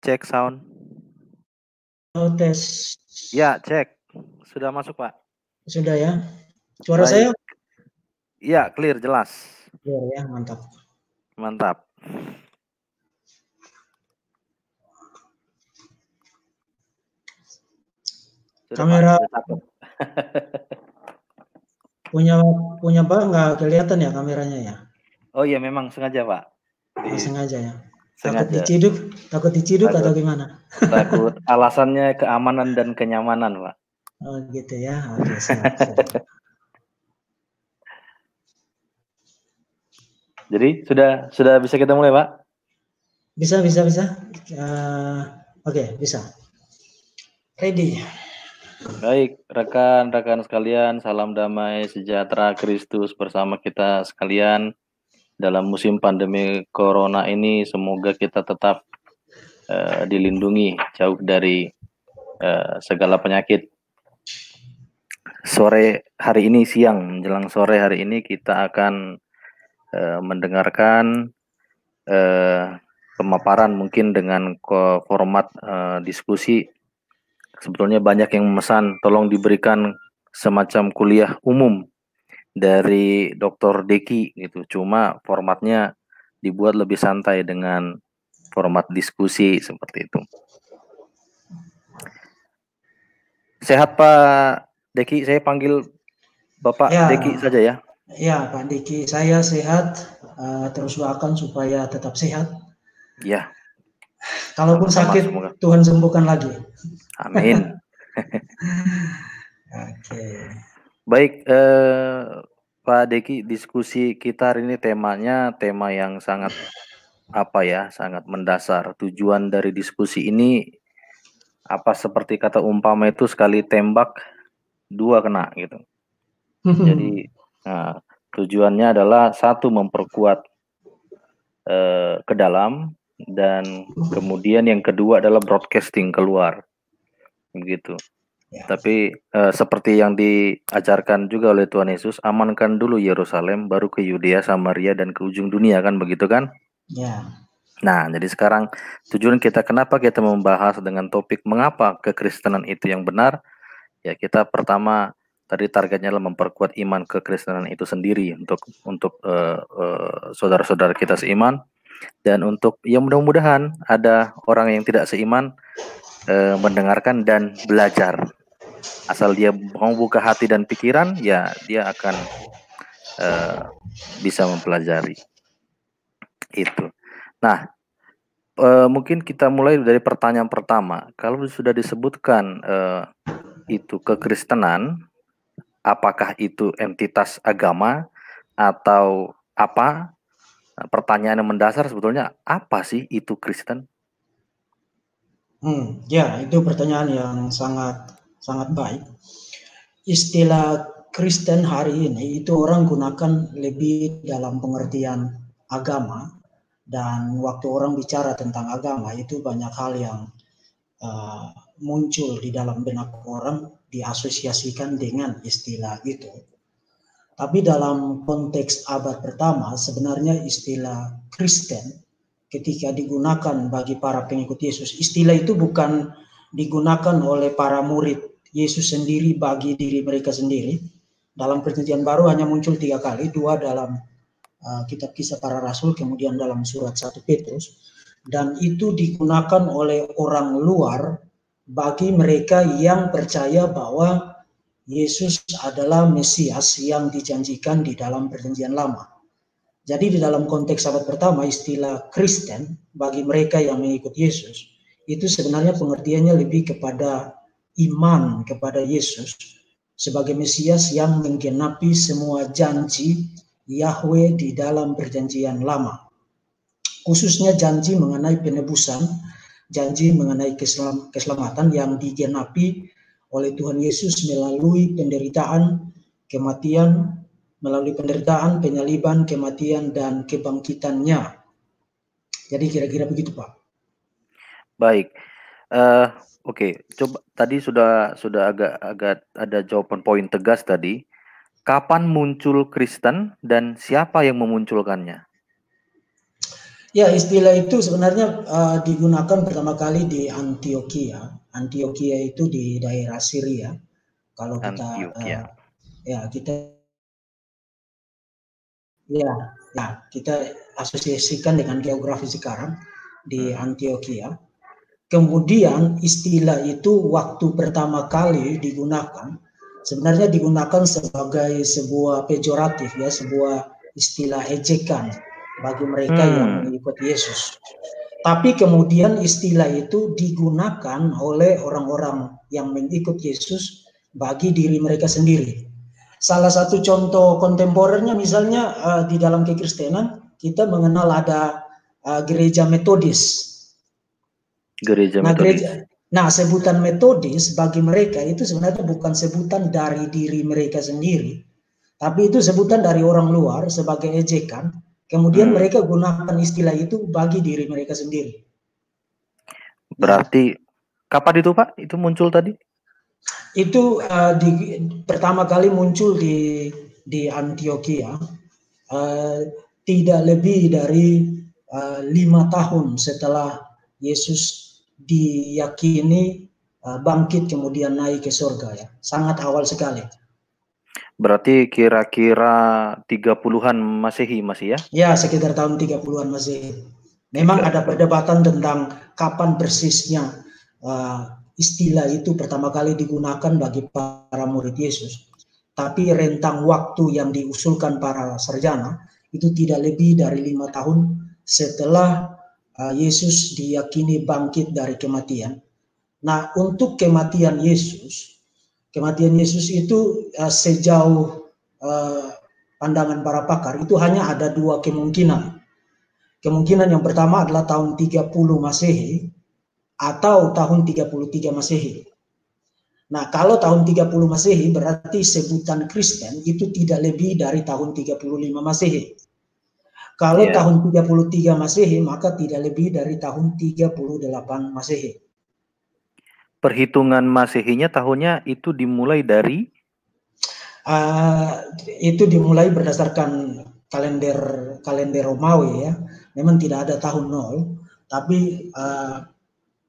Cek sound. Oh, tes. Ya, cek. Sudah masuk, Pak. Sudah ya. Suara Baik. saya? Iya, clear, jelas. Clear ya, mantap. Mantap. Sudah, Kamera Pak. Sudah punya Pak nggak kelihatan ya kameranya ya? Oh iya, memang sengaja, Pak. Sengaja ya. Sengaja. Takut diciduk atau gimana? Takut alasannya keamanan dan kenyamanan, Pak. Oh gitu ya. Oke, siap. Jadi sudah bisa kita mulai, Pak? Bisa. Oke, bisa. Ready. Baik, rekan-rekan sekalian, salam damai sejahtera Kristus bersama kita sekalian. Dalam musim pandemi corona ini, semoga kita tetap dilindungi jauh dari segala penyakit. Sore hari ini, siang menjelang sore hari ini, kita akan mendengarkan pemaparan mungkin dengan format diskusi. Sebetulnya banyak yang memesan tolong diberikan semacam kuliah umum dari Dr. Deki gitu. Cuma formatnya dibuat lebih santai dengan format diskusi seperti itu. Sehat Pak Deki, saya panggil Bapak ya, Deki saja ya. Ya Pak Diki, saya sehat. Terus doakan supaya tetap sehat. Ya. Kalaupun Sama-sama, sakit, semoga. Tuhan sembuhkan lagi. Amin. Oke. Baik, Pak Deki, diskusi kita hari ini temanya tema yang sangat sangat mendasar. Tujuan dari diskusi ini seperti kata umpama itu sekali tembak dua kena gitu. Jadi tujuannya adalah satu memperkuat ke dalam, dan kemudian yang kedua adalah broadcasting keluar begitu. Ya. Tapi seperti yang diajarkan juga oleh Tuhan Yesus, amankan dulu Yerusalem, baru ke Yudea, Samaria, dan ke ujung dunia, kan begitu kan? Ya. Nah, jadi sekarang tujuan kita, kenapa kita membahas dengan topik mengapa kekristenan itu yang benar? Ya, kita pertama tadi targetnya adalah memperkuat iman kekristenan itu sendiri untuk saudara-saudara kita seiman, dan untuk mudah-mudahan ada orang yang tidak seiman mendengarkan dan belajar. Asal dia mau buka hati dan pikiran, ya dia akan bisa mempelajari itu. Nah, mungkin kita mulai dari pertanyaan pertama. Kalau sudah disebutkan itu kekristenan, apakah itu entitas agama atau apa? Pertanyaan yang mendasar sebetulnya, apa sih itu Kristen? Ya, itu pertanyaan yang sangat baik. Istilah Kristen hari ini itu orang gunakan lebih dalam pengertian agama, dan waktu orang bicara tentang agama itu banyak hal yang muncul di dalam benak orang diasosiasikan dengan istilah itu. Tapi dalam konteks abad pertama, sebenarnya istilah Kristen ketika digunakan bagi para pengikut Yesus, istilah itu bukan digunakan oleh para murid Yesus sendiri bagi diri mereka sendiri. Dalam Perjanjian Baru hanya muncul 3 kali, 2 dalam kitab Kisah Para Rasul, kemudian dalam surat 1 Petrus, dan itu digunakan oleh orang luar bagi mereka yang percaya bahwa Yesus adalah Mesias yang dijanjikan di dalam Perjanjian Lama. Jadi di dalam konteks abad pertama, istilah Kristen bagi mereka yang mengikut Yesus itu sebenarnya pengertiannya lebih kepada iman kepada Yesus sebagai Mesias yang menggenapi semua janji Yahweh di dalam Perjanjian Lama. Khususnya janji mengenai penebusan, janji mengenai keselamatan yang digenapi oleh Tuhan Yesus melalui penderitaan, kematian, melalui penderitaan, penyaliban, kematian, dan kebangkitannya. Jadi kira-kira begitu, Pak. Baik, oke. Coba tadi sudah agak ada jawaban poin tegas tadi. Kapan muncul Kristen dan siapa yang memunculkannya? Ya, istilah itu sebenarnya digunakan pertama kali di Antioquia. Antioquia itu di daerah Syria. Kalau kita Antioquia. ya kita ya ya kita asosiasikan dengan geografi sekarang di Antioquia. Kemudian istilah itu waktu pertama kali digunakan sebenarnya digunakan sebagai sebuah pejoratif ya, sebuah istilah ejekan bagi mereka yang mengikuti Yesus. Tapi kemudian istilah itu digunakan oleh orang-orang yang mengikut Yesus bagi diri mereka sendiri. Salah satu contoh kontemporernya misalnya di dalam kekristenan kita mengenal ada gereja Metodis. Gereja Nah, Metodis. sebutan Metodis bagi mereka itu sebenarnya bukan sebutan dari diri mereka sendiri, tapi itu sebutan dari orang luar sebagai ejekan. Kemudian mereka gunakan istilah itu bagi diri mereka sendiri. Berarti kapan itu Pak? Itu muncul tadi? Itu pertama kali muncul di Antioquia tidak lebih dari 5 tahun setelah Yesus diyakini bangkit kemudian naik ke surga ya. Sangat awal sekali. Berarti kira-kira 30-an Masehi masih ya? Ya, sekitar tahun 30-an Masehi. Memang ada perdebatan tentang kapan persisnya istilah itu pertama kali digunakan bagi para murid Yesus. Tapi rentang waktu yang diusulkan para sarjana itu tidak lebih dari 5 tahun setelah Yesus diyakini bangkit dari kematian. Nah, untuk kematian Yesus itu sejauh pandangan para pakar itu hanya ada 2 kemungkinan. Kemungkinan yang pertama adalah tahun 30 Masehi atau tahun 33 Masehi. Nah, kalau tahun 30 Masehi berarti sebutan Kristen itu tidak lebih dari tahun 35 Masehi. Kalau tahun 33 Masehi maka tidak lebih dari tahun 38 Masehi. Perhitungan Masehinya tahunnya itu dimulai dari? Itu dimulai berdasarkan kalender Romawi ya. Memang tidak ada tahun 0, tapi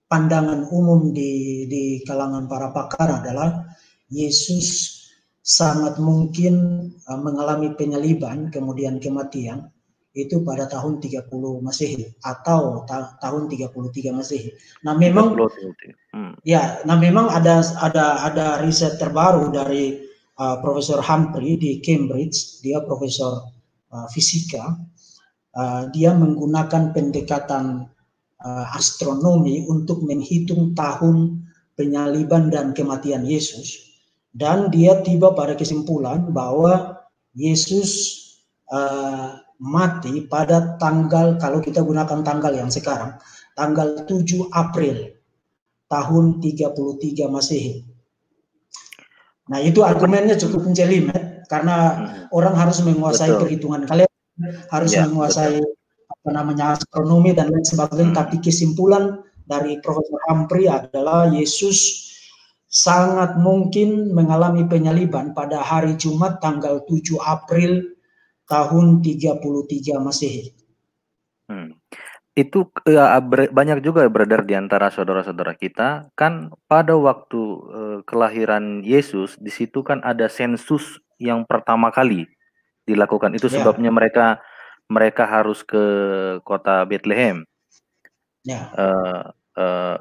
pandangan umum di kalangan para pakar adalah Yesus sangat mungkin mengalami penyaliban kemudian kematian itu pada tahun 30 Masehi atau tahun 33 Masehi. Nah, memang memang ada riset terbaru dari Profesor Humphrey di Cambridge, dia profesor fisika. Dia menggunakan pendekatan astronomi untuk menghitung tahun penyaliban dan kematian Yesus, dan dia tiba pada kesimpulan bahwa Yesus mati pada tanggal, kalau kita gunakan tanggal yang sekarang, tanggal 7 April tahun 33 Masehi. Nah, itu argumennya cukup menjelimet karena orang harus menguasai perhitungan kalian, harus menguasai astronomi dan lain sebagainya. Tapi kesimpulan dari Profesor Humphrey adalah Yesus sangat mungkin mengalami penyaliban pada hari Jumat tanggal 7 April tahun 33 Masehi. Itu banyak juga beredar di antara saudara-saudara kita kan pada waktu kelahiran Yesus, di situ kan ada sensus yang pertama kali dilakukan. Itu sebabnya mereka harus ke kota Bethlehem.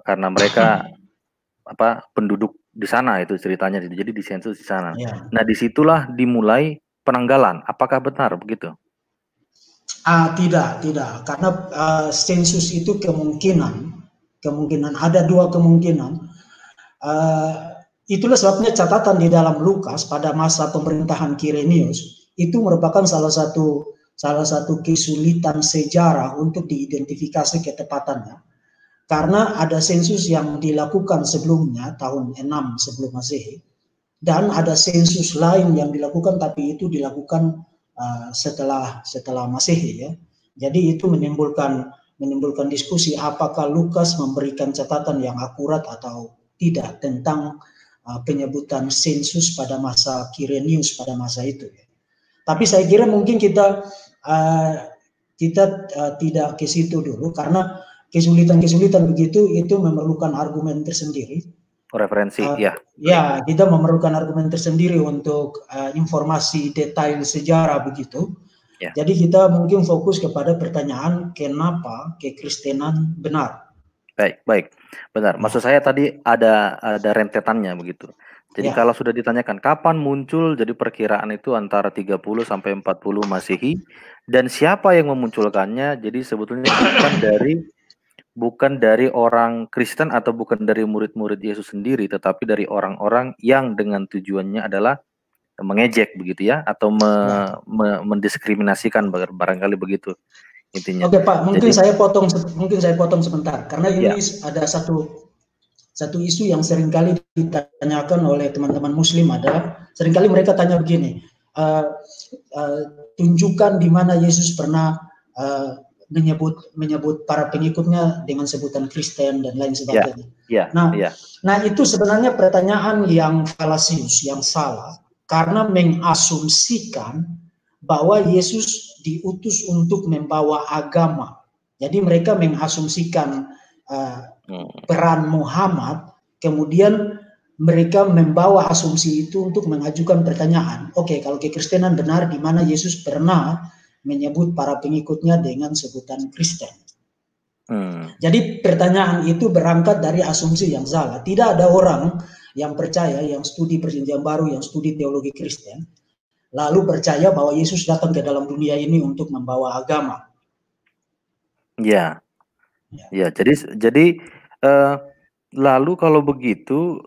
Karena mereka penduduk di sana, itu ceritanya. Jadi disensus di sana. Nah, disitulah dimulai penanggalan. Apakah benar begitu? Tidak, karena sensus itu kemungkinan ada 2 kemungkinan. Itulah sebabnya catatan di dalam Lukas pada masa pemerintahan Kirenius itu merupakan salah satu kesulitan sejarah untuk diidentifikasi ketepatannya, karena ada sensus yang dilakukan sebelumnya tahun 6 sebelum Masehi, dan ada sensus lain yang dilakukan tapi itu dilakukan setelah Masehi ya. Jadi itu menimbulkan diskusi apakah Lukas memberikan catatan yang akurat atau tidak tentang penyebutan sensus pada masa Kirenius pada masa itu ya. Tapi saya kira mungkin kita kita tidak ke situ dulu karena kesulitan-kesulitan begitu itu memerlukan argumen tersendiri. Referensi, ya. Ya, kita memerlukan argumen tersendiri untuk informasi detail sejarah begitu. Ya. Jadi kita mungkin fokus kepada pertanyaan kenapa kekristenan benar. Baik, benar. Maksud saya tadi ada rentetannya begitu. Jadi kalau sudah ditanyakan kapan muncul, jadi perkiraan itu antara 30 sampai 40 Masehi, dan siapa yang memunculkannya, jadi sebetulnya bukan dari orang Kristen atau bukan dari murid-murid Yesus sendiri, tetapi dari orang-orang yang dengan tujuannya adalah mengejek begitu ya, atau mendiskriminasikan barangkali begitu intinya. Oke Pak, mungkin saya potong sebentar karena ini ada satu isu yang seringkali ditanyakan oleh teman-teman Muslim adalah seringkali mereka tanya begini, tunjukkan di mana Yesus pernah menyebut para pengikutnya dengan sebutan Kristen dan lain sebagainya. Nah itu sebenarnya pertanyaan yang falasius, yang salah karena mengasumsikan bahwa Yesus diutus untuk membawa agama. Jadi mereka mengasumsikan peran Muhammad, kemudian mereka membawa asumsi itu untuk mengajukan pertanyaan. Oke, kalau kekristenan benar, di mana Yesus pernah menyebut para pengikutnya dengan sebutan Kristen. Jadi pertanyaan itu berangkat dari asumsi yang salah. Tidak ada orang yang percaya, yang studi Perjanjian Baru, yang studi teologi Kristen, lalu percaya bahwa Yesus datang ke dalam dunia ini untuk membawa agama. Ya. Jadi lalu kalau begitu,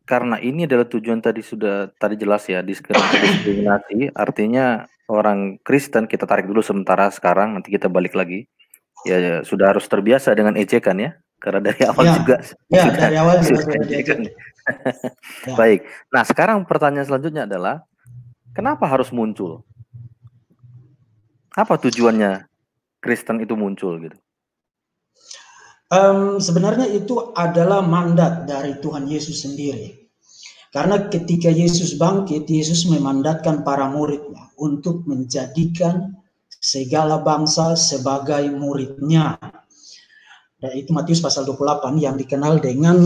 karena ini adalah tujuan tadi jelas ya, diskriminasi, artinya orang Kristen kita tarik dulu sementara sekarang, nanti kita balik lagi. Ya sudah harus terbiasa dengan ejekan ya, karena dari awal juga. Ya, dari awal juga sudah ejekan. Baik. Nah sekarang pertanyaan selanjutnya adalah kenapa harus muncul? Apa tujuannya Kristen itu muncul gitu? Sebenarnya itu adalah mandat dari Tuhan Yesus sendiri. Karena ketika Yesus bangkit, Yesus memandatkan para muridnya untuk menjadikan segala bangsa sebagai muridnya. Dan itu Matius pasal 28 yang dikenal dengan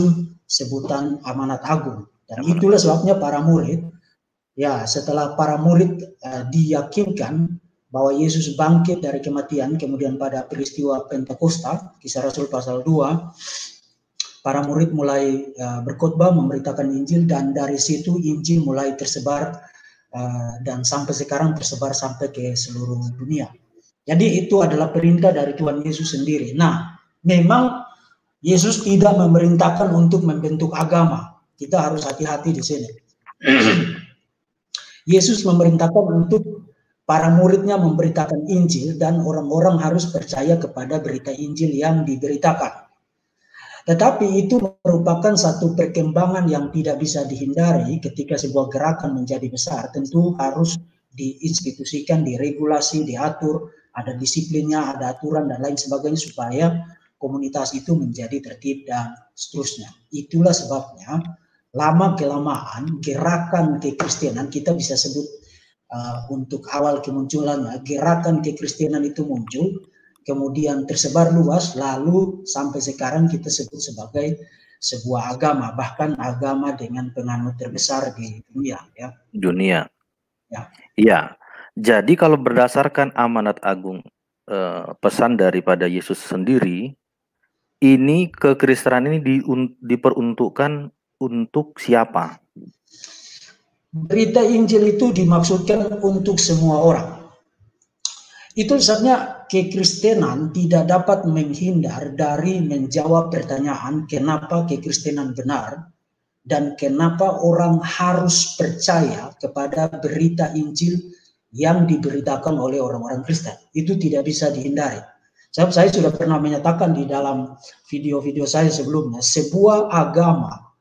sebutan amanat agung. Dan itulah sebabnya para murid, ya setelah para murid diyakinkan bahwa Yesus bangkit dari kematian, kemudian pada peristiwa Pentakosta, Kisah Rasul pasal 2, para murid mulai berkhotbah, memberitakan Injil, dan dari situ Injil mulai tersebar dan sampai sekarang tersebar sampai ke seluruh dunia. Jadi itu adalah perintah dari Tuhan Yesus sendiri. Nah, memang Yesus tidak memerintahkan untuk membentuk agama. Kita harus hati-hati di sini. Yesus memerintahkan untuk para muridnya memberitakan Injil dan orang-orang harus percaya kepada berita Injil yang diberitakan. Tetapi itu merupakan satu perkembangan yang tidak bisa dihindari ketika sebuah gerakan menjadi besar. Tentu harus diinstitusikan, diregulasi, diatur, ada disiplinnya, ada aturan dan lain sebagainya supaya komunitas itu menjadi tertib dan seterusnya. Itulah sebabnya lama-kelamaan gerakan kekristenan, kita bisa sebut untuk awal kemunculannya, gerakan kekristenan itu muncul, kemudian tersebar luas, lalu sampai sekarang kita sebut sebagai sebuah agama, bahkan agama dengan penganut terbesar di dunia. Ya. Dunia. Iya. Jadi kalau berdasarkan amanat agung, pesan daripada Yesus sendiri, ini kekristenan ini diperuntukkan untuk siapa? Berita Injil itu dimaksudkan untuk semua orang. Itu sebabnya kekristenan tidak dapat menghindar dari menjawab pertanyaan kenapa kekristenan benar dan kenapa orang harus percaya kepada berita Injil yang diberitakan oleh orang-orang Kristen. Itu tidak bisa dihindari. Sebab saya sudah pernah menyatakan di dalam video-video saya sebelumnya, sebuah agama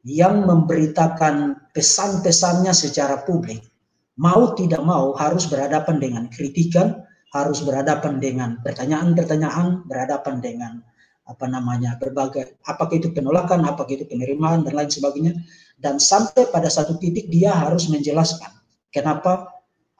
yang memberitakan pesan-pesannya secara publik, mau tidak mau harus berhadapan dengan kritikan, harus berhadapan dengan pertanyaan-pertanyaan, berhadapan dengan berbagai, apakah itu penolakan, apakah itu penerimaan dan lain sebagainya, dan sampai pada satu titik dia harus menjelaskan kenapa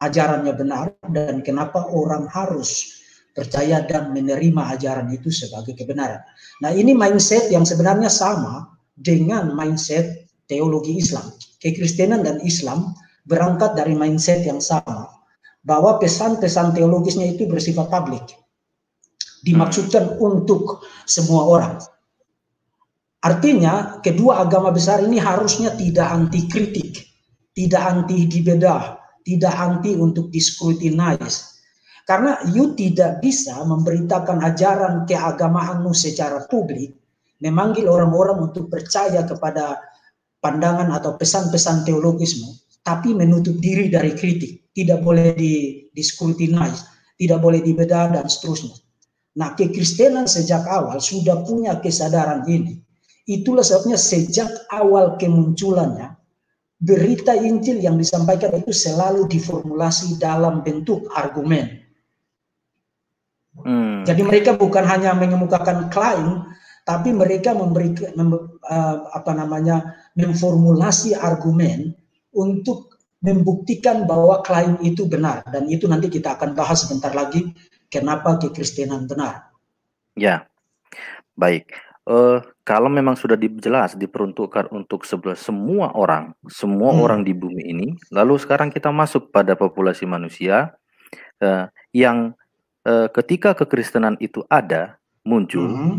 ajarannya benar dan kenapa orang harus percaya dan menerima ajaran itu sebagai kebenaran. Nah, ini mindset yang sebenarnya sama dengan mindset teologi Islam. Kekristenan dan Islam berangkat dari mindset yang sama, bahwa pesan-pesan teologisnya itu bersifat publik, dimaksudkan untuk semua orang. Artinya, kedua agama besar ini harusnya tidak anti kritik, tidak anti dibedah, tidak anti untuk discrutinize. Karena you tidak bisa memberitakan ajaran keagamaanmu secara publik, memanggil orang-orang untuk percaya kepada pandangan atau pesan-pesan teologismu, tapi menutup diri dari kritik, tidak boleh discrutinize, tidak boleh dibedah, dan seterusnya. Nah, kekristenan sejak awal sudah punya kesadaran ini. Itulah sebabnya sejak awal kemunculannya, berita Injil yang disampaikan itu selalu diformulasi dalam bentuk argumen. Jadi mereka bukan hanya mengemukakan klaim, tapi mereka memformulasi argumen untuk membuktikan bahwa klaim itu benar. Dan itu nanti kita akan bahas sebentar lagi, kenapa kekristenan benar. Ya, baik. Kalau memang sudah jelas diperuntukkan untuk semua orang di bumi ini, lalu sekarang kita masuk pada populasi manusia yang ketika kekristenan itu ada, muncul,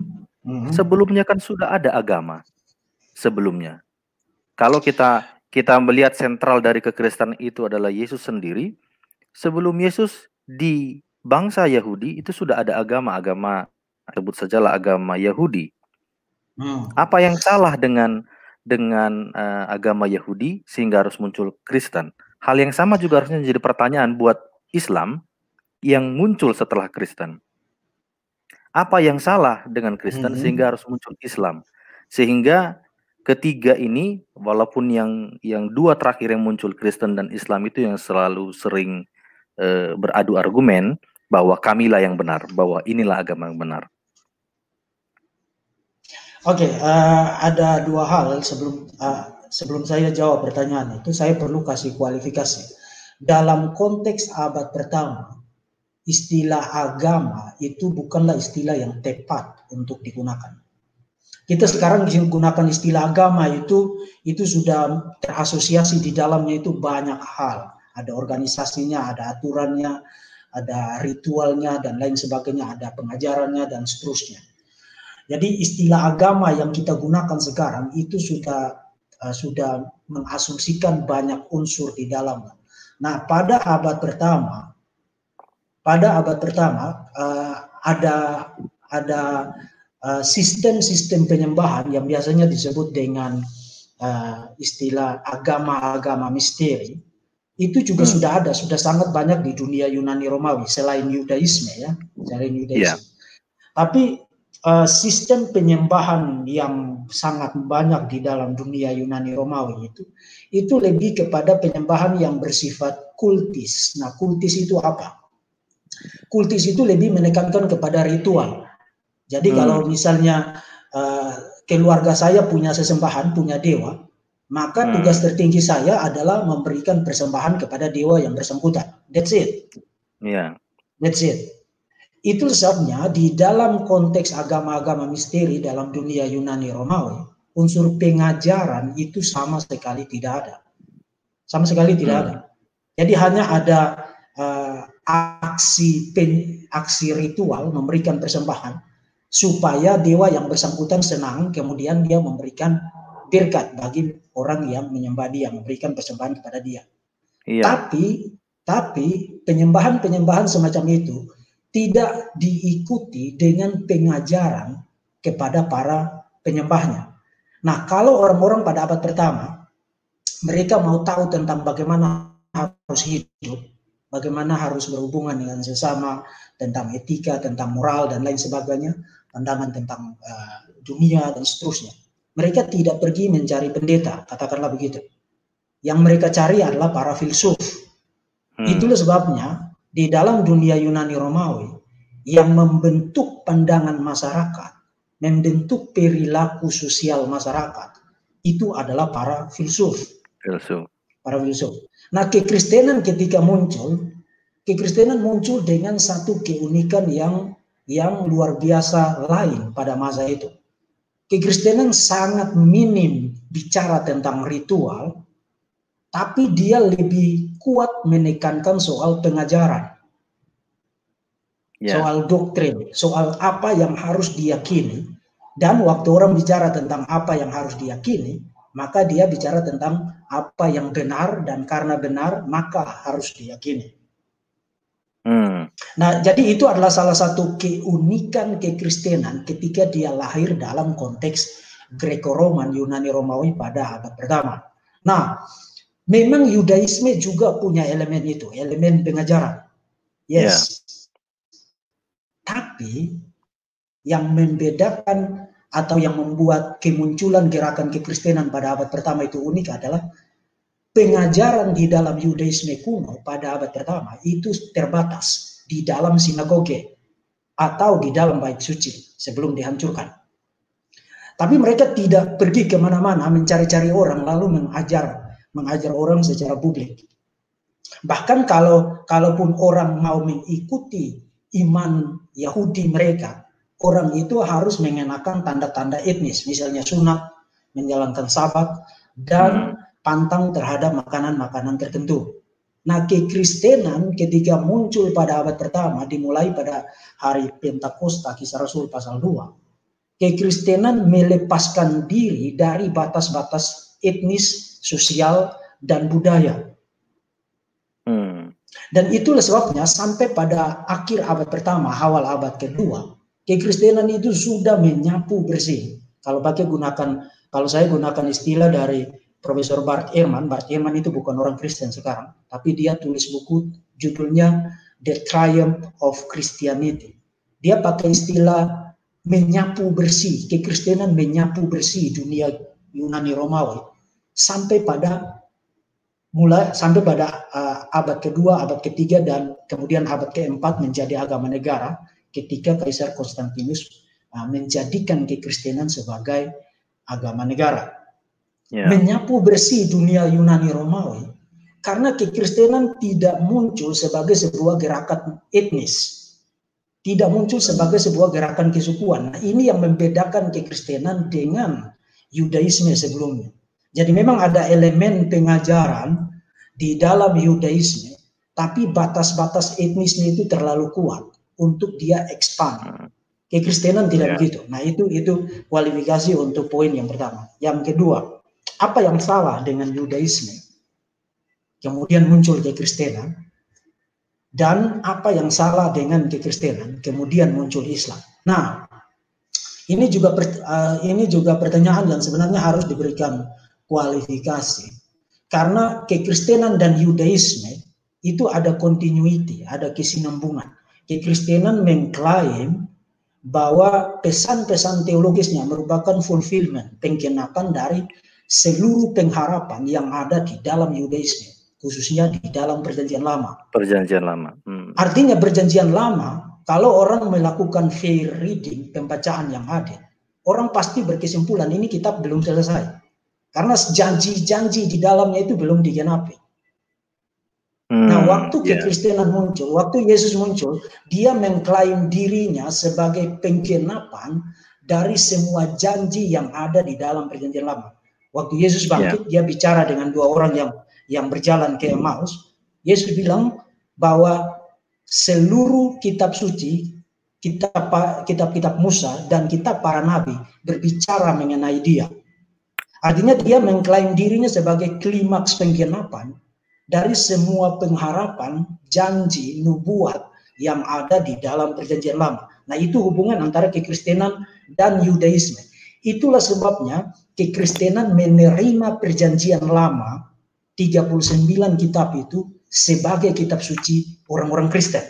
sebelumnya kan sudah ada agama sebelumnya. Kalau kita melihat sentral dari kekristenan itu adalah Yesus sendiri, sebelum Yesus di bangsa Yahudi itu sudah ada agama sebut sajalah agama Yahudi. Apa yang salah dengan agama Yahudi sehingga harus muncul Kristen? Hal yang sama juga harusnya menjadi pertanyaan buat Islam yang muncul setelah Kristen. Apa yang salah dengan Kristen sehingga harus muncul Islam? Sehingga ketiga ini, walaupun yang dua terakhir yang muncul, Kristen dan Islam, itu yang selalu sering beradu argumen bahwa kamilah yang benar, bahwa inilah agama yang benar. Oke, ada dua hal sebelum saya jawab pertanyaan itu, saya perlu kasih kualifikasi. Dalam konteks abad pertama, istilah agama itu bukanlah istilah yang tepat untuk digunakan. Kita sekarang menggunakan istilah agama itu sudah terasosiasi di dalamnya itu banyak hal. Ada organisasinya, ada aturannya, ada ritualnya, dan lain sebagainya, ada pengajarannya, dan seterusnya. Jadi istilah agama yang kita gunakan sekarang itu sudah mengasumsikan banyak unsur di dalamnya. Nah, pada abad pertama ada sistem-sistem penyembahan yang biasanya disebut dengan istilah agama-agama misteri. Itu juga sudah sangat banyak di dunia Yunani Romawi selain Yudaisme, ya, selain Yudaisme. Yeah. Tapi sistem penyembahan yang sangat banyak di dalam dunia Yunani Romawi itu lebih kepada penyembahan yang bersifat kultis. Nah, kultis itu apa? Kultis itu lebih menekankan kepada ritual. Jadi kalau misalnya keluarga saya punya sesembahan, punya dewa, maka tugas tertinggi saya adalah memberikan persembahan kepada dewa yang bersangkutan. That's it. Yeah. That's it. Itu sebabnya di dalam konteks agama-agama misteri dalam dunia Yunani Romawi, unsur pengajaran itu sama sekali tidak ada. Sama sekali tidak ada. Jadi hanya ada aksi ritual memberikan persembahan supaya dewa yang bersangkutan senang, kemudian dia memberikan berkat bagi orang yang menyembah dia, memberikan persembahan kepada dia. Iya. Tapi penyembahan semacam itu tidak diikuti dengan pengajaran kepada para penyembahnya. Nah, kalau orang-orang pada abad pertama, mereka mau tahu tentang bagaimana harus hidup, bagaimana harus berhubungan dengan sesama, tentang etika, tentang moral, dan lain sebagainya, pandangan tentang dunia, dan seterusnya. Mereka tidak pergi mencari pendeta, katakanlah begitu. Yang mereka cari adalah para filsuf. Itulah sebabnya, di dalam dunia Yunani Romawi, yang membentuk pandangan masyarakat, membentuk perilaku sosial masyarakat, itu adalah para filsuf. para filsuf. Nah, kekristenan ketika muncul, kekristenan muncul dengan satu keunikan yang luar biasa lain pada masa itu. Kekristenan sangat minim bicara tentang ritual, tapi dia lebih kuat menekankan soal pengajaran, soal doktrin, soal apa yang harus diyakini. Dan waktu orang bicara tentang apa yang harus diyakini, maka dia bicara tentang apa yang benar, dan karena benar maka harus diyakini. Nah, jadi itu adalah salah satu keunikan kekristenan ketika dia lahir dalam konteks Greco-Roman, Yunani Romawi pada abad pertama. Nah, memang Yudaisme juga punya elemen itu, elemen pengajaran. Yes. Tapi yang membedakan atau yang membuat kemunculan gerakan kekristenan pada abad pertama itu unik adalah pengajaran di dalam Yudaisme kuno pada abad pertama itu terbatas di dalam sinagoge atau di dalam bait suci sebelum dihancurkan. Tapi mereka tidak pergi kemana-mana mencari-cari orang lalu mengajar orang secara publik. Bahkan kalaupun orang mau mengikuti iman Yahudi mereka, orang itu harus mengenakan tanda-tanda etnis, misalnya sunat, menjalankan sabat, dan pantang terhadap makanan-makanan tertentu. Nah, kekristenan ketika muncul pada abad pertama, dimulai pada hari Pentakosta, Kisah Rasul pasal 2, kekristenan melepaskan diri dari batas-batas etnis, sosial, dan budaya. Dan itulah sebabnya sampai pada akhir abad pertama, awal abad kedua, kekristenan itu sudah menyapu bersih. Kalau saya gunakan istilah dari Profesor Bart Ehrman itu bukan orang Kristen sekarang, tapi dia tulis buku judulnya The Triumph of Christianity. Dia pakai istilah menyapu bersih, kekristenan menyapu bersih dunia Yunani Romawi sampai pada abad kedua, abad ketiga, dan kemudian abad keempat menjadi agama negara ketika Kaisar Konstantinus menjadikan kekristenan sebagai agama negara. Menyapu bersih dunia Yunani Romawi karena kekristenan tidak muncul sebagai sebuah gerakan etnis, tidak muncul sebagai sebuah gerakan kesukuan. Nah, ini yang membedakan kekristenan dengan Yudaisme sebelumnya. Jadi memang ada elemen pengajaran di dalam Yudaisme, tapi batas-batas etnisnya itu terlalu kuat untuk dia expand. Kekristenan tidak begitu. Nah, itu kualifikasi untuk poin yang pertama. Yang kedua, apa yang salah dengan Yudaisme? Kemudian muncul kekristenan. Dan apa yang salah dengan kekristenan? Kemudian muncul Islam. Nah, ini juga pertanyaan yang sebenarnya harus diberikan kualifikasi. Karena kekristenan dan Yudaisme itu ada continuity, ada kesinambungan. Kekristenan mengklaim bahwa pesan-pesan teologisnya merupakan fulfillment, penggenapan dari seluruh pengharapan yang ada di dalam Yudaisme, khususnya di dalam Perjanjian Lama. Artinya Perjanjian Lama, kalau orang melakukan fair reading, pembacaan yang adil, orang pasti berkesimpulan ini kitab belum selesai. Karena janji-janji di dalamnya itu belum digenapi. Nah, waktu kekristenan muncul, waktu Yesus muncul, dia mengklaim dirinya sebagai penggenapan dari semua janji yang ada di dalam Perjanjian Lama. Waktu Yesus bangkit, dia bicara dengan dua orang yang berjalan ke Emmaus. Yesus bilang bahwa seluruh kitab suci, kitab-kitab Musa dan kitab para nabi berbicara mengenai dia. Artinya dia mengklaim dirinya sebagai klimaks penggenapan dari semua pengharapan, janji, nubuat yang ada di dalam Perjanjian Lama. Nah, itu hubungan antara kekristenan dan Yudaisme. Itulah sebabnya kekristenan menerima Perjanjian Lama 39 kitab itu sebagai kitab suci orang-orang Kristen.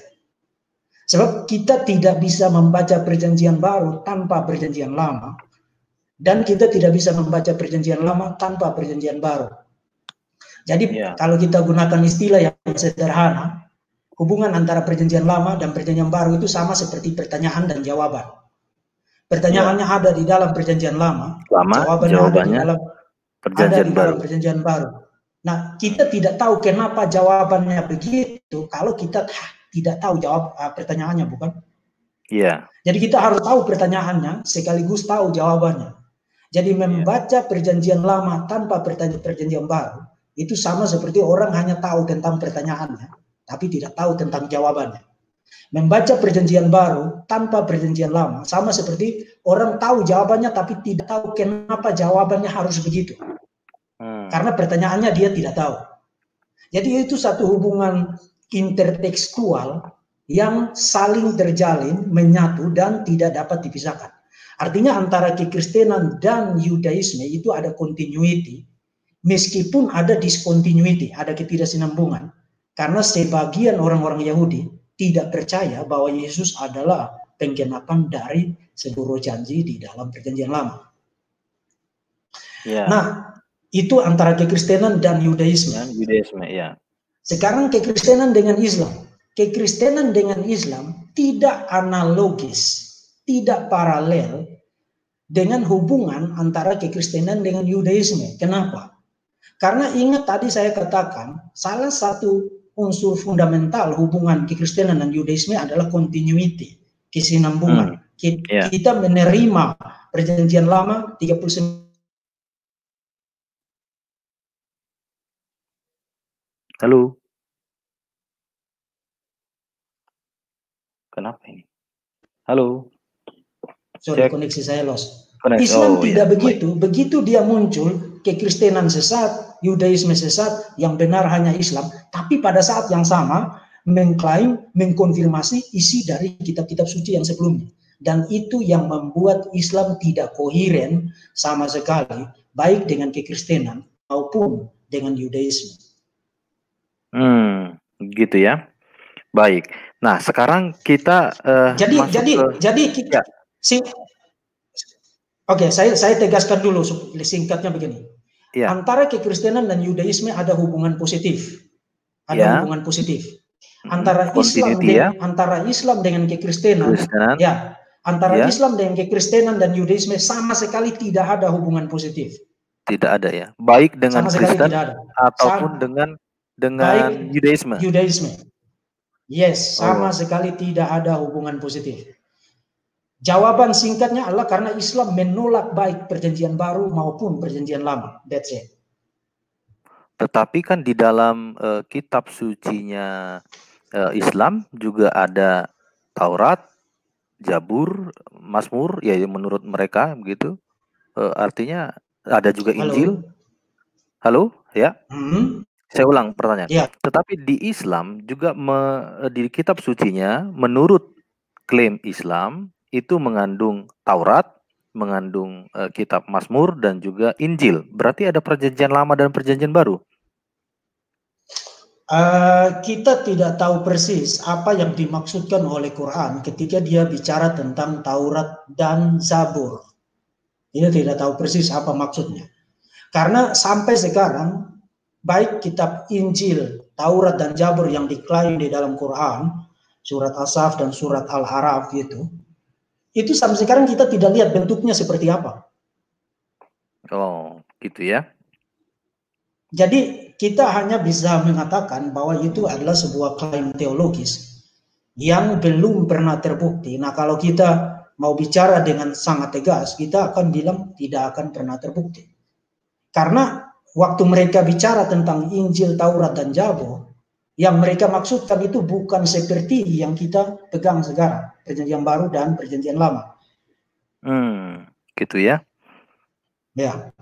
Sebab kita tidak bisa membaca Perjanjian Baru tanpa Perjanjian Lama, dan kita tidak bisa membaca Perjanjian Lama tanpa Perjanjian Baru. Jadi kalau kita gunakan istilah yang sederhana, hubungan antara Perjanjian Lama dan Perjanjian Baru itu sama seperti pertanyaan dan jawaban. Pertanyaannya ada di dalam Perjanjian Lama, jawabannya ada di dalam Perjanjian Baru. Nah, kita tidak tahu kenapa jawabannya begitu kalau kita tidak tahu jawab pertanyaannya, bukan? Iya. Jadi kita harus tahu pertanyaannya sekaligus tahu jawabannya. Jadi membaca perjanjian lama tanpa perjanjian baru itu sama seperti orang hanya tahu tentang pertanyaannya, tapi tidak tahu tentang jawabannya. Membaca perjanjian baru tanpa perjanjian lama sama seperti orang tahu jawabannya tapi tidak tahu kenapa jawabannya harus begitu. Karena pertanyaannya dia tidak tahu. Jadi itu satu hubungan intertekstual yang saling terjalin, menyatu dan tidak dapat dipisahkan. Artinya antara kekristenan dan Yudaisme itu ada continuity, meskipun ada discontinuity, ada ketidaksinambungan. Karena sebagian orang-orang Yahudi tidak percaya bahwa Yesus adalah penggenapan dari seluruh janji di dalam perjanjian lama. Yeah. Nah, itu antara kekristenan dan Yudaisme. Yudaisme, ya. Sekarang kekristenan dengan Islam. Kekristenan dengan Islam tidak analogis, tidak paralel dengan hubungan antara kekristenan dengan Yudaisme. Kenapa? Karena ingat tadi saya katakan, salah satu unsur fundamental hubungan kekristenan dan Yudaisme adalah continuity, kesinambungan. Kita menerima perjanjian lama 39. Halo. Kenapa ini? Halo. Sorry, koneksi saya lost. Koneksi. Islam tidak begitu. Begitu dia muncul, kekristenan sesat, Yudaisme sesat, yang benar hanya Islam. Tapi pada saat yang sama, mengklaim, mengkonfirmasi isi dari kitab-kitab suci yang sebelumnya. Dan itu yang membuat Islam tidak koheren sama sekali, baik dengan kekristenan maupun dengan Yudaisme. Gitu ya. Baik. Nah, sekarang kita Oke, saya tegaskan dulu singkatnya begini. Antara kekristenan dan Yudaisme ada hubungan positif. Ada hubungan positif. Antara Islam dengan kekristenan, antara Islam dengan kekristenan dan Yudaisme sama sekali tidak ada hubungan positif. Tidak ada ya. Baik dengan Kristen ataupun dengan Yudaisme. Yes, sama sekali tidak ada hubungan positif. Jawaban singkatnya adalah karena Islam menolak baik perjanjian baru maupun perjanjian lama. That's it. Tetapi kan di dalam kitab sucinya Islam juga ada Taurat, Zabur, Mazmur, ya menurut mereka begitu. Artinya ada juga Injil. Halo, ya? Saya ulang pertanyaan. Tetapi di Islam juga di kitab sucinya menurut klaim Islam itu mengandung Taurat, mengandung kitab Mazmur dan juga Injil. Berarti ada perjanjian lama dan perjanjian baru. Kita tidak tahu persis apa yang dimaksudkan oleh Quran ketika dia bicara tentang Taurat dan Zabur. Kita tidak tahu persis apa maksudnya. Karena sampai sekarang, baik kitab Injil, Taurat dan Zabur yang diklaim di dalam Quran, surat As-Saff dan surat Al-A'raf itu sampai sekarang kita tidak lihat bentuknya seperti apa. Oh, gitu ya. Jadi kita hanya bisa mengatakan bahwa itu adalah sebuah klaim teologis yang belum pernah terbukti. Nah, kalau kita mau bicara dengan sangat tegas, kita akan bilang tidak akan pernah terbukti. Karena waktu mereka bicara tentang Injil, Taurat, dan Zabur, yang mereka maksudkan itu bukan seperti yang kita pegang sekarang, perjanjian baru dan perjanjian lama. Gitu ya. Ya.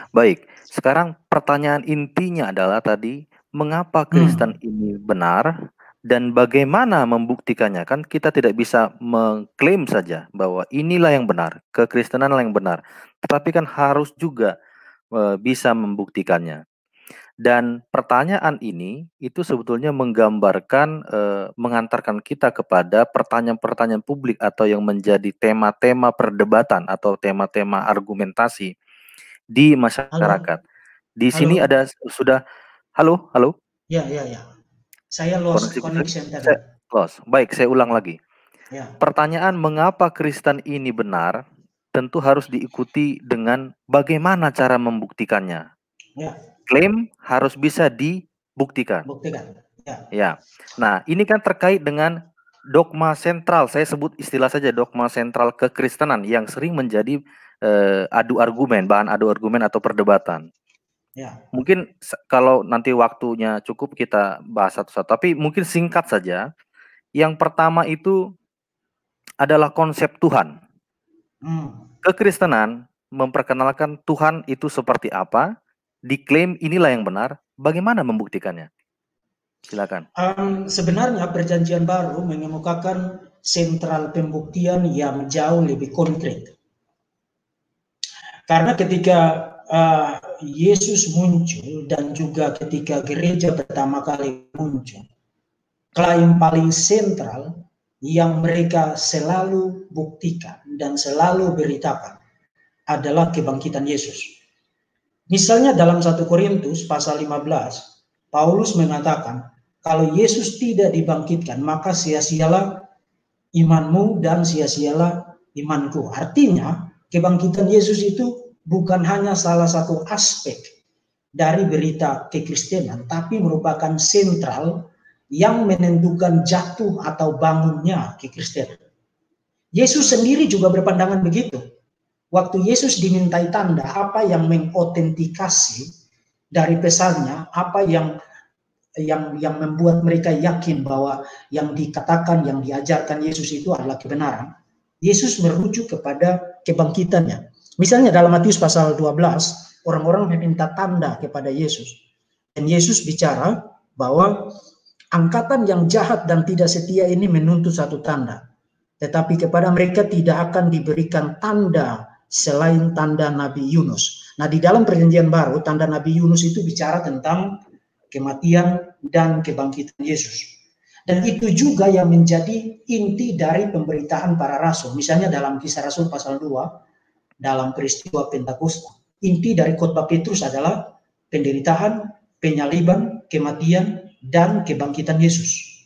Baik, sekarang pertanyaan intinya adalah tadi, mengapa Kristen ini benar dan bagaimana membuktikannya? Kan kita tidak bisa mengklaim saja bahwa inilah yang benar, kekristenan yang benar. Tetapi kan harus juga bisa membuktikannya. Dan pertanyaan ini itu sebetulnya menggambarkan, mengantarkan kita kepada pertanyaan-pertanyaan publik atau yang menjadi tema-tema perdebatan atau tema-tema argumentasi di masyarakat. Di sini ada sudah. Halo. Ya. Saya lost connection tadi. Baik, saya ulang lagi. Ya. Pertanyaan mengapa Kristen ini benar tentu harus diikuti dengan bagaimana cara membuktikannya. Ya. diklaim harus bisa dibuktikan. Buktikan. Ya. Ya. Nah, ini kan terkait dengan dogma sentral. Saya sebut istilah saja dogma sentral kekristenan yang sering menjadi bahan adu argumen atau perdebatan. Ya. Mungkin kalau nanti waktunya cukup kita bahas satu-satu, tapi mungkin singkat saja. Yang pertama itu adalah konsep Tuhan. Kekristenan memperkenalkan Tuhan itu seperti apa, diklaim inilah yang benar, bagaimana membuktikannya? Silakan. Sebenarnya Perjanjian Baru mengemukakan sentral pembuktian yang jauh lebih konkret. Karena ketika Yesus muncul dan juga ketika gereja pertama kali muncul, klaim paling sentral yang mereka selalu buktikan dan selalu beritakan adalah kebangkitan Yesus. Misalnya dalam 1 Korintus pasal 15, Paulus mengatakan, kalau Yesus tidak dibangkitkan, maka sia-sialah imanmu dan sia-sialah imanku. Artinya, kebangkitan Yesus itu bukan hanya salah satu aspek dari berita kekristenan, tapi merupakan sentral yang menentukan jatuh atau bangunnya kekristenan. Yesus sendiri juga berpandangan begitu. Waktu Yesus dimintai tanda, apa yang mengotentikasi dari pesannya, apa yang membuat mereka yakin bahwa yang dikatakan, yang diajarkan Yesus itu adalah kebenaran. Yesus merujuk kepada kebangkitannya. Misalnya dalam Matius pasal 12, orang-orang meminta tanda kepada Yesus. Dan Yesus bicara bahwa angkatan yang jahat dan tidak setia ini menuntut satu tanda. Tetapi kepada mereka tidak akan diberikan tanda selain tanda Nabi Yunus. Nah, di dalam Perjanjian Baru, tanda Nabi Yunus itu bicara tentang kematian dan kebangkitan Yesus. Dan itu juga yang menjadi inti dari pemberitaan para rasul. Misalnya dalam Kisah Rasul pasal 2, dalam peristiwa Pentakosta, inti dari khotbah Petrus adalah penderitaan, penyaliban, kematian, dan kebangkitan Yesus.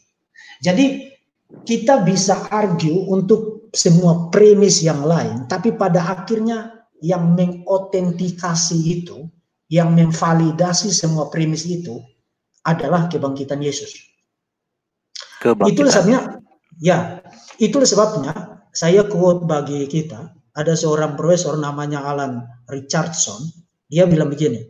Jadi kita bisa argue untuk semua premis yang lain, tapi pada akhirnya yang mengotentikasi itu, yang memvalidasi semua premis itu adalah kebangkitan Yesus. Itulah sebabnya, itulah sebabnya saya quote bagi kita, ada seorang profesor namanya Alan Richardson, dia bilang begini,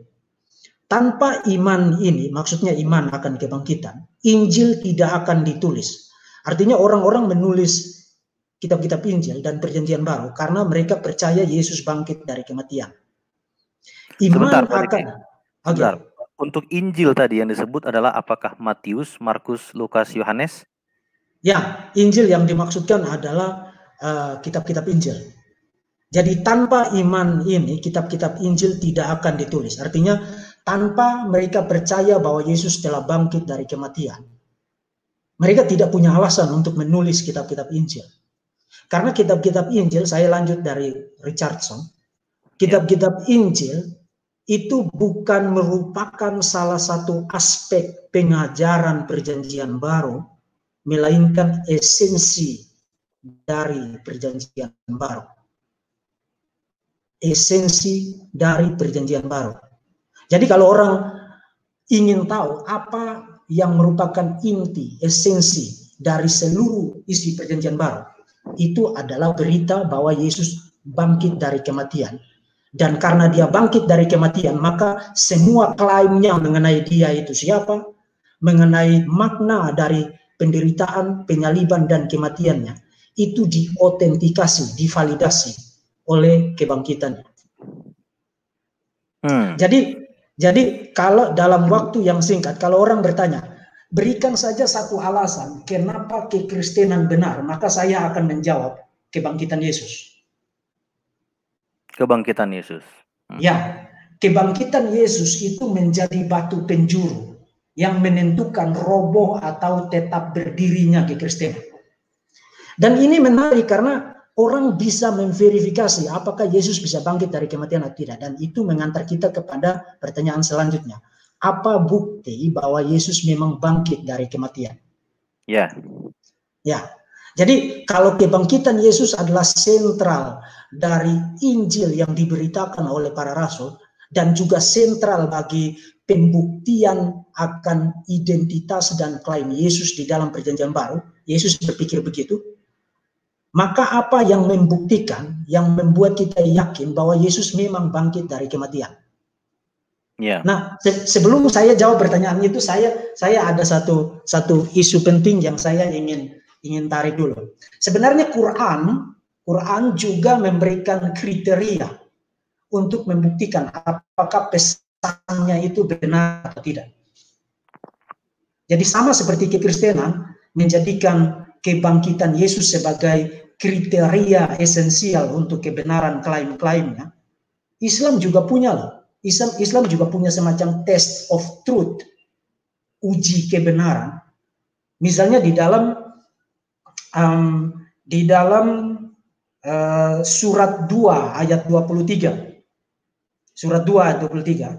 tanpa iman ini, maksudnya iman akan kebangkitan, Injil tidak akan ditulis. Artinya orang-orang menulis kitab-kitab Injil dan Perjanjian Baru karena mereka percaya Yesus bangkit dari kematian. Iman Sebentar. Untuk Injil tadi yang disebut adalah apakah Matius, Markus, Lukas, Yohanes? Ya, Injil yang dimaksudkan adalah kitab-kitab Injil. Jadi tanpa iman ini, kitab-kitab Injil tidak akan ditulis. Artinya tanpa mereka percaya bahwa Yesus telah bangkit dari kematian, mereka tidak punya alasan untuk menulis kitab-kitab Injil. Karena kitab-kitab Injil, saya lanjut dari Richardson, kitab-kitab Injil itu bukan merupakan salah satu aspek pengajaran Perjanjian Baru, melainkan esensi dari Perjanjian Baru. Esensi dari Perjanjian Baru. Jadi kalau orang ingin tahu apa yang merupakan inti, esensi dari seluruh isi Perjanjian Baru, itu adalah berita bahwa Yesus bangkit dari kematian. Dan karena dia bangkit dari kematian, maka semua klaimnya mengenai dia itu siapa, mengenai makna dari penderitaan, penyaliban, dan kematiannya, itu diotentikasi, divalidasi oleh kebangkitannya. Jadi kalau dalam waktu yang singkat, kalau orang bertanya, berikan saja satu alasan kenapa kekristenan benar, maka saya akan menjawab kebangkitan Yesus. Kebangkitan Yesus. Ya, kebangkitan Yesus itu menjadi batu penjuru yang menentukan roboh atau tetap berdirinya kekristenan. Dan ini menarik karena orang bisa memverifikasi apakah Yesus bisa bangkit dari kematian atau tidak. Dan itu mengantar kita kepada pertanyaan selanjutnya. Apa bukti bahwa Yesus memang bangkit dari kematian? Ya. Jadi kalau kebangkitan Yesus adalah sentral dari Injil yang diberitakan oleh para rasul, dan juga sentral bagi pembuktian akan identitas dan klaim Yesus di dalam Perjanjian Baru. Yesus berpikir begitu. Maka apa yang membuktikan, yang membuat kita yakin bahwa Yesus memang bangkit dari kematian? Yeah. Nah, sebelum saya jawab pertanyaan itu, saya ada satu isu penting yang saya ingin tarik dulu. Sebenarnya Quran juga memberikan kriteria untuk membuktikan apakah pesannya itu benar atau tidak. Jadi sama seperti kekristenan menjadikan kebangkitan Yesus sebagai kriteria esensial untuk kebenaran klaim-klaimnya, Islam juga punya loh. Islam juga punya semacam test of truth, uji kebenaran. Misalnya di dalam surat 2 ayat 23. Surat 2 ayat 23.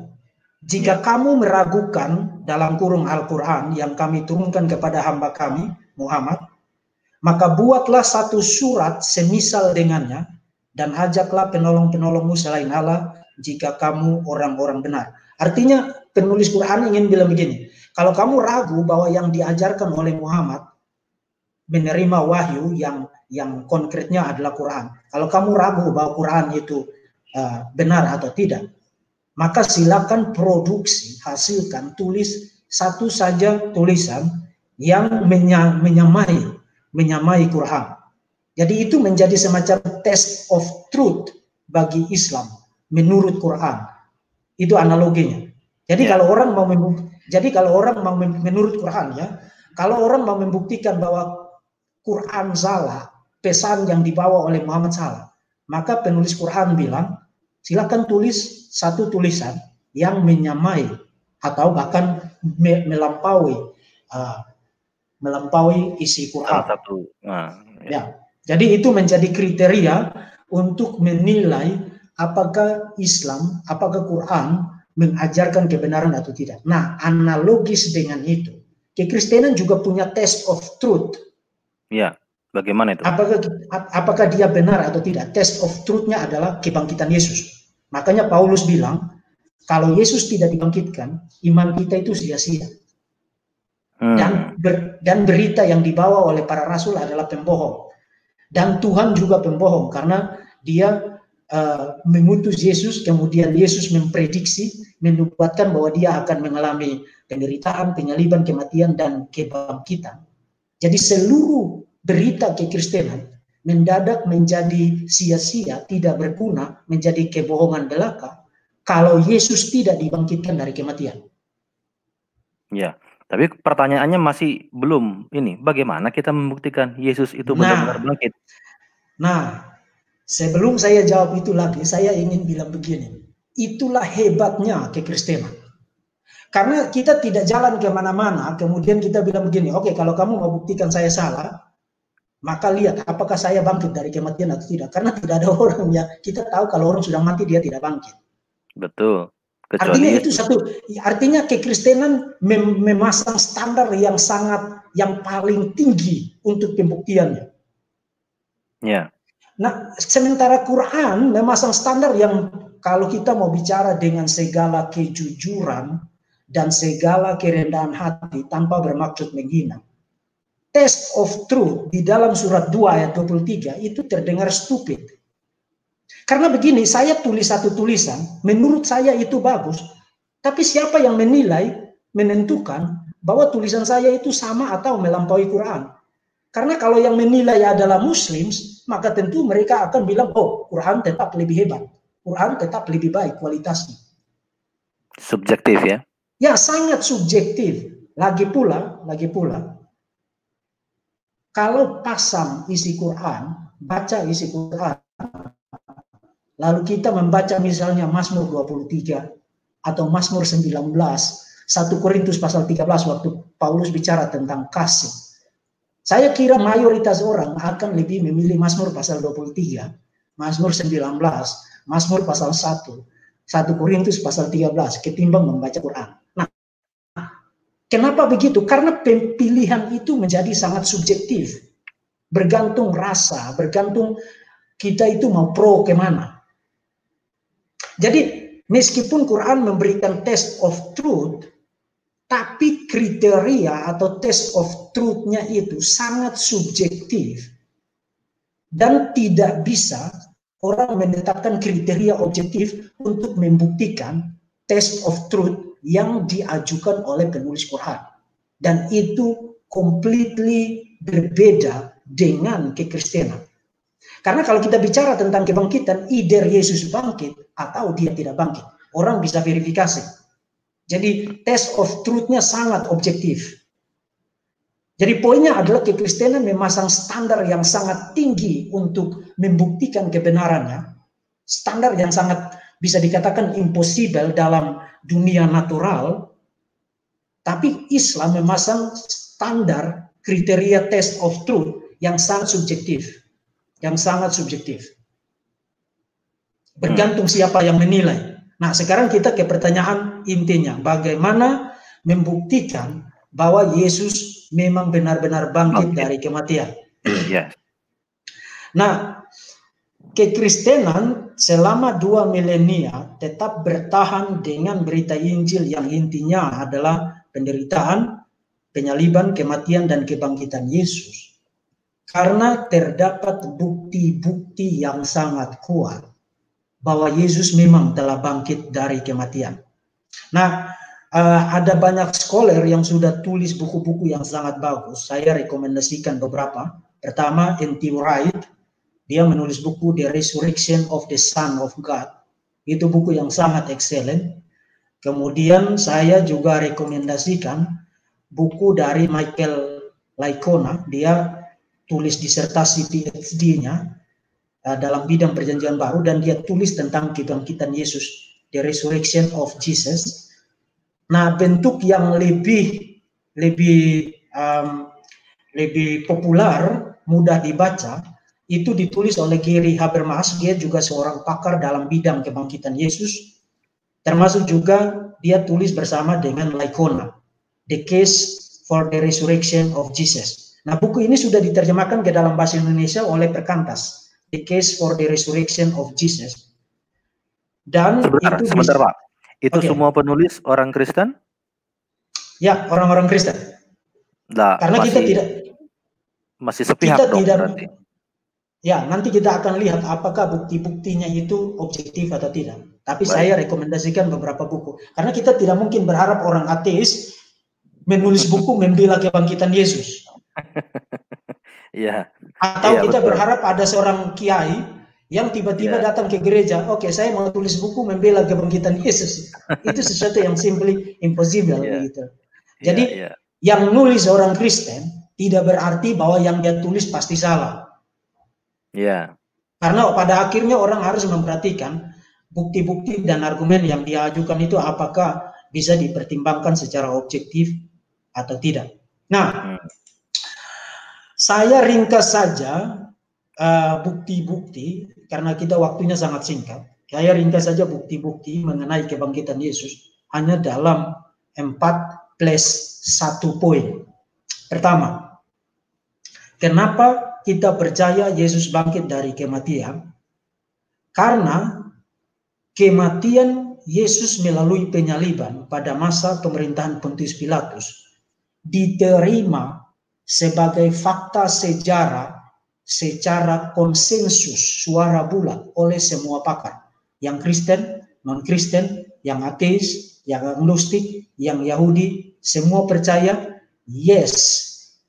Jika kamu meragukan dalam kurung Al-Quran yang kami turunkan kepada hamba kami, Muhammad, maka buatlah satu surat semisal dengannya dan ajaklah penolong-penolongmu selain Allah jika kamu orang-orang benar. Artinya penulis Quran ingin bilang begini, kalau kamu ragu bahwa yang diajarkan oleh Muhammad menerima wahyu yang konkretnya adalah Quran, kalau kamu ragu bahwa Quran itu benar atau tidak, maka silakan produksi, hasilkan, tulis satu saja tulisan yang menyamai Quran. Jadi itu menjadi semacam test of truth bagi Islam menurut Quran. Itu analoginya. Jadi kalau orang mau menurut Quran ya, kalau orang mau membuktikan bahwa Quran salah, pesan yang dibawa oleh Muhammad salah, maka penulis Quran bilang, silakan tulis satu tulisan yang menyamai atau bahkan melampaui isi Quran. Ya. Jadi itu menjadi kriteria untuk menilai apakah Islam, apakah Quran mengajarkan kebenaran atau tidak. Nah, analogis dengan itu, kekristenan juga punya test of truth. Ya, bagaimana itu? Apakah dia benar atau tidak? Test of truth-nya adalah kebangkitan Yesus. Makanya Paulus bilang, kalau Yesus tidak dibangkitkan, iman kita itu sia-sia. Dan berita yang dibawa oleh para rasul adalah pembohong. Dan Tuhan juga pembohong karena dia mengutus Yesus, kemudian Yesus memprediksi, menubuatkan bahwa dia akan mengalami penderitaan, penyaliban, kematian, dan kebangkitan. Jadi seluruh berita kekristenan mendadak menjadi sia-sia, tidak berguna, menjadi kebohongan belaka kalau Yesus tidak dibangkitkan dari kematian. Ya. Tapi pertanyaannya masih belum ini, bagaimana kita membuktikan Yesus itu benar-benar bangkit? Nah, sebelum saya jawab itu lagi, saya ingin bilang begini, itulah hebatnya kekristenan. Karena kita tidak jalan kemana-mana, kemudian kita bilang begini, oke, kalau kamu mau buktikan saya salah, maka lihat apakah saya bangkit dari kematian atau tidak. Karena tidak ada orang yang kita tahu kalau orang sudah mati dia tidak bangkit. Betul. Artinya itu artinya kekristenan memasang standar yang paling tinggi untuk pembuktiannya. Ya. Nah, sementara Quran memasang standar yang kalau kita mau bicara dengan segala kejujuran dan segala kerendahan hati tanpa bermaksud menghina, test of truth di dalam surat 2 ayat 23 itu terdengar stupid. Karena begini, saya tulis satu tulisan, menurut saya itu bagus, tapi siapa yang menentukan bahwa tulisan saya itu sama atau melampaui Quran? Karena kalau yang menilai adalah Muslim, maka tentu mereka akan bilang, oh, Quran tetap lebih hebat, Quran tetap lebih baik kualitasnya. Subjektif ya? Ya, sangat subjektif. Lagi pula, kalau pasang isi Quran, baca isi Quran, lalu kita membaca misalnya Mazmur 23 atau Mazmur 19, 1 Korintus pasal 13 waktu Paulus bicara tentang kasih. Saya kira mayoritas orang akan lebih memilih Mazmur pasal 23, Mazmur 19, Mazmur pasal 1 Korintus pasal 13 ketimbang membaca Quran. Nah, kenapa begitu? Karena pilihan itu menjadi sangat subjektif. Bergantung rasa, bergantung kita itu mau pro kemana. Jadi meskipun Quran memberikan test of truth, tapi kriteria atau test of truth-nya itu sangat subjektif. Dan tidak bisa orang menetapkan kriteria objektif untuk membuktikan test of truth yang diajukan oleh penulis Quran. Dan itu completely berbeda dengan kekristenan. Karena kalau kita bicara tentang kebangkitan, either Yesus bangkit atau dia tidak bangkit. Orang bisa verifikasi. Jadi test of truth-nya sangat objektif. Jadi poinnya adalah kekristenan memasang standar yang sangat tinggi untuk membuktikan kebenarannya. Standar yang sangat bisa dikatakan impossible dalam dunia natural. Tapi Islam memasang standar kriteria test of truth yang sangat subjektif. Yang sangat subjektif. Bergantung siapa yang menilai. Nah, sekarang kita ke pertanyaan intinya. Bagaimana membuktikan bahwa Yesus memang benar-benar bangkit dari kematian? Yes. Nah, kekristenan selama 2 milenia tetap bertahan dengan berita Injil yang intinya adalah penderitaan, penyaliban, kematian, dan kebangkitan Yesus. Karena terdapat bukti-bukti yang sangat kuat bahwa Yesus memang telah bangkit dari kematian. Nah, ada banyak scholar yang sudah tulis buku-buku yang sangat bagus. Saya rekomendasikan beberapa. Pertama, N.T. Wright. Dia menulis buku The Resurrection of the Son of God. Itu buku yang sangat excellent. Kemudian saya juga rekomendasikan buku dari Michael Licona. Dia tulis disertasi PhD-nya dalam bidang perjanjian baru, dan dia tulis tentang kebangkitan Yesus, The Resurrection of Jesus. Nah, bentuk yang lebih populer, mudah dibaca, itu ditulis oleh Gary Habermas. Dia juga seorang pakar dalam bidang kebangkitan Yesus. Termasuk juga dia tulis bersama dengan Licona, The Case for the Resurrection of Jesus. Nah, buku ini sudah diterjemahkan ke dalam bahasa Indonesia oleh Perkantas, The Case for the Resurrection of Jesus. Dan sebentar Pak. Itu semua penulis orang Kristen? Ya, orang-orang Kristen. Nah, karena kita tidak sepihak kita dong tidak, berarti. Ya, nanti kita akan lihat apakah bukti-buktinya itu objektif atau tidak. Tapi saya rekomendasikan beberapa buku. Karena kita tidak mungkin berharap orang ateis menulis buku membela kebangkitan Yesus. Iya. Atau kita berharap ada seorang kiai yang tiba-tiba datang ke gereja, oke, saya mau tulis buku membela kebangkitan Yesus. Itu sesuatu yang simply impossible begitu. Jadi yang nulis orang Kristen tidak berarti bahwa yang dia tulis pasti salah. Karena pada akhirnya orang harus memperhatikan bukti-bukti dan argumen yang dia ajukan itu apakah bisa dipertimbangkan secara objektif atau tidak. Nah, saya ringkas saja bukti-bukti, karena kita waktunya sangat singkat. Saya ringkas saja bukti-bukti mengenai kebangkitan Yesus hanya dalam 4+1 poin. Pertama, kenapa kita percaya Yesus bangkit dari kematian? Karena kematian Yesus melalui penyaliban pada masa pemerintahan Pontius Pilatus diterima sebagai fakta sejarah secara konsensus suara bulat oleh semua pakar, yang Kristen, non-Kristen, yang ateis, yang agnostik, yang Yahudi, semua percaya yes,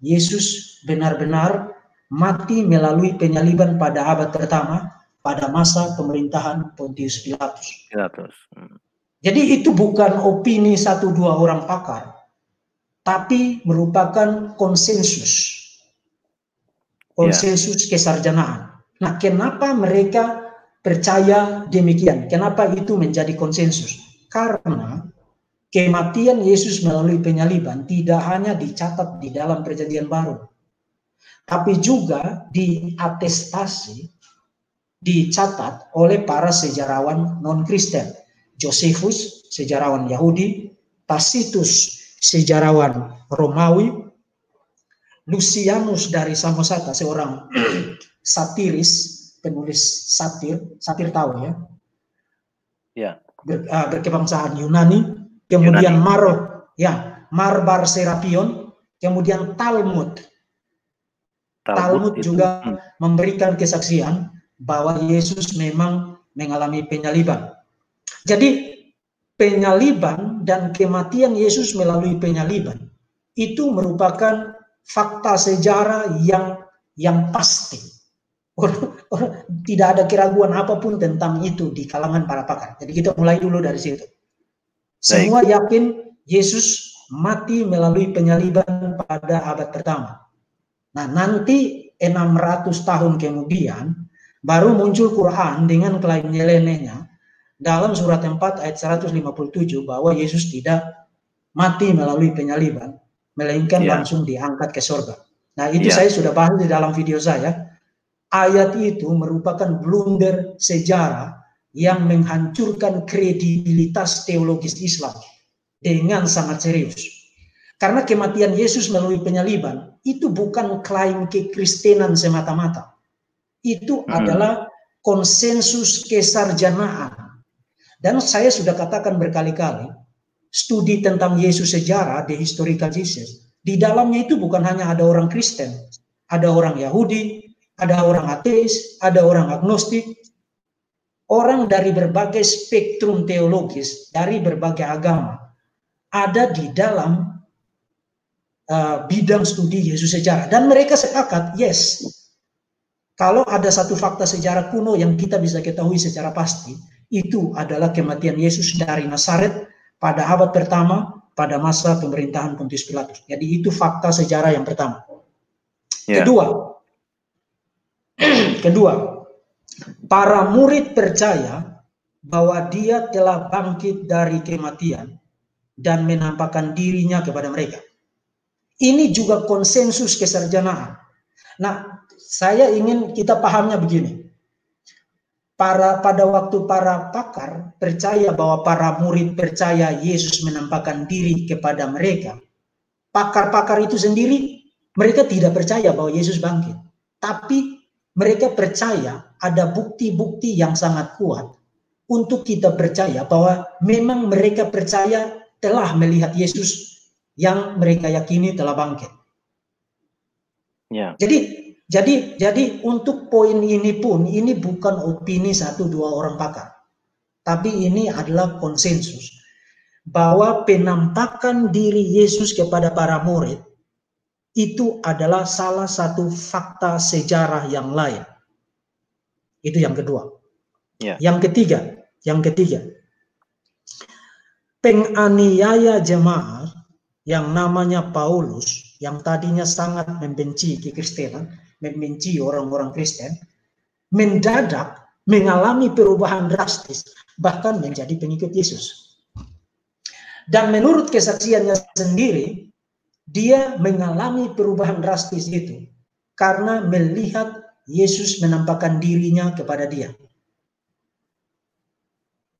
Yesus benar-benar mati melalui penyaliban pada abad pertama pada masa pemerintahan Pontius Pilatus. Jadi itu bukan opini 1-2 orang pakar, tapi merupakan konsensus kesarjanaan. Nah, kenapa mereka percaya demikian? Kenapa itu menjadi konsensus? Karena kematian Yesus melalui penyaliban tidak hanya dicatat di dalam Perjanjian Baru, tapi juga diatestasi, dicatat oleh para sejarawan non-Kristen. Josephus, sejarawan Yahudi, Tacitus, sejarawan Romawi, Lucianus dari Samosata, seorang satiris, penulis satir tahu ya? berkebangsaan Yunani, kemudian Marbar Serapion, kemudian Talmud. Talmud juga memberikan kesaksian bahwa Yesus memang mengalami penyaliban. Jadi penyaliban dan kematian Yesus melalui penyaliban itu merupakan fakta sejarah yang pasti. Tidak ada keraguan apapun tentang itu di kalangan para pakar. Jadi kita mulai dulu dari situ. Semua yakin Yesus mati melalui penyaliban pada abad pertama. Nah, nanti 600 tahun kemudian baru muncul Quran dengan klaim nyelenehnya dalam surat 4 ayat 157 bahwa Yesus tidak mati melalui penyaliban, melainkan langsung diangkat ke surga. Nah, itu saya sudah bahas di dalam video saya. Ayat itu merupakan blunder sejarah yang menghancurkan kredibilitas teologis Islam dengan sangat serius. Karena kematian Yesus melalui penyaliban itu bukan klaim kekristenan semata-mata. Itu adalah konsensus kesarjanaan. Dan saya sudah katakan berkali-kali, studi tentang Yesus sejarah, The Historical Jesus, di dalamnya itu bukan hanya ada orang Kristen, ada orang Yahudi, ada orang ateis, ada orang agnostik, orang dari berbagai spektrum teologis, dari berbagai agama, ada di dalam bidang studi Yesus sejarah. Dan mereka sepakat, yes, kalau ada satu fakta sejarah kuno yang kita bisa ketahui secara pasti, itu adalah kematian Yesus dari Nazaret pada abad pertama, pada masa pemerintahan Pontius Pilatus. Jadi itu fakta sejarah yang pertama. Kedua, para murid percaya bahwa dia telah bangkit dari kematian dan menampakkan dirinya kepada mereka. Ini juga konsensus kesarjanaan. Nah, saya ingin kita pahamnya begini. Pada waktu para pakar percaya bahwa para murid percaya Yesus menampakkan diri kepada mereka, pakar-pakar itu sendiri mereka tidak percaya bahwa Yesus bangkit. Tapi mereka percaya ada bukti-bukti yang sangat kuat untuk kita percaya bahwa memang mereka percaya telah melihat Yesus yang mereka yakini telah bangkit. Jadi untuk poin ini pun, ini bukan opini 1-2 orang pakar. Tapi ini adalah konsensus bahwa penampakan diri Yesus kepada para murid itu adalah salah satu fakta sejarah yang lain. Itu yang kedua. Yang ketiga, penganiaya jemaat yang namanya Paulus, yang tadinya sangat membenci kekristenan, membenci orang-orang Kristen, mendadak mengalami perubahan drastis, bahkan menjadi pengikut Yesus. Dan menurut kesaksiannya sendiri, dia mengalami perubahan drastis itu karena melihat Yesus menampakkan dirinya kepada dia.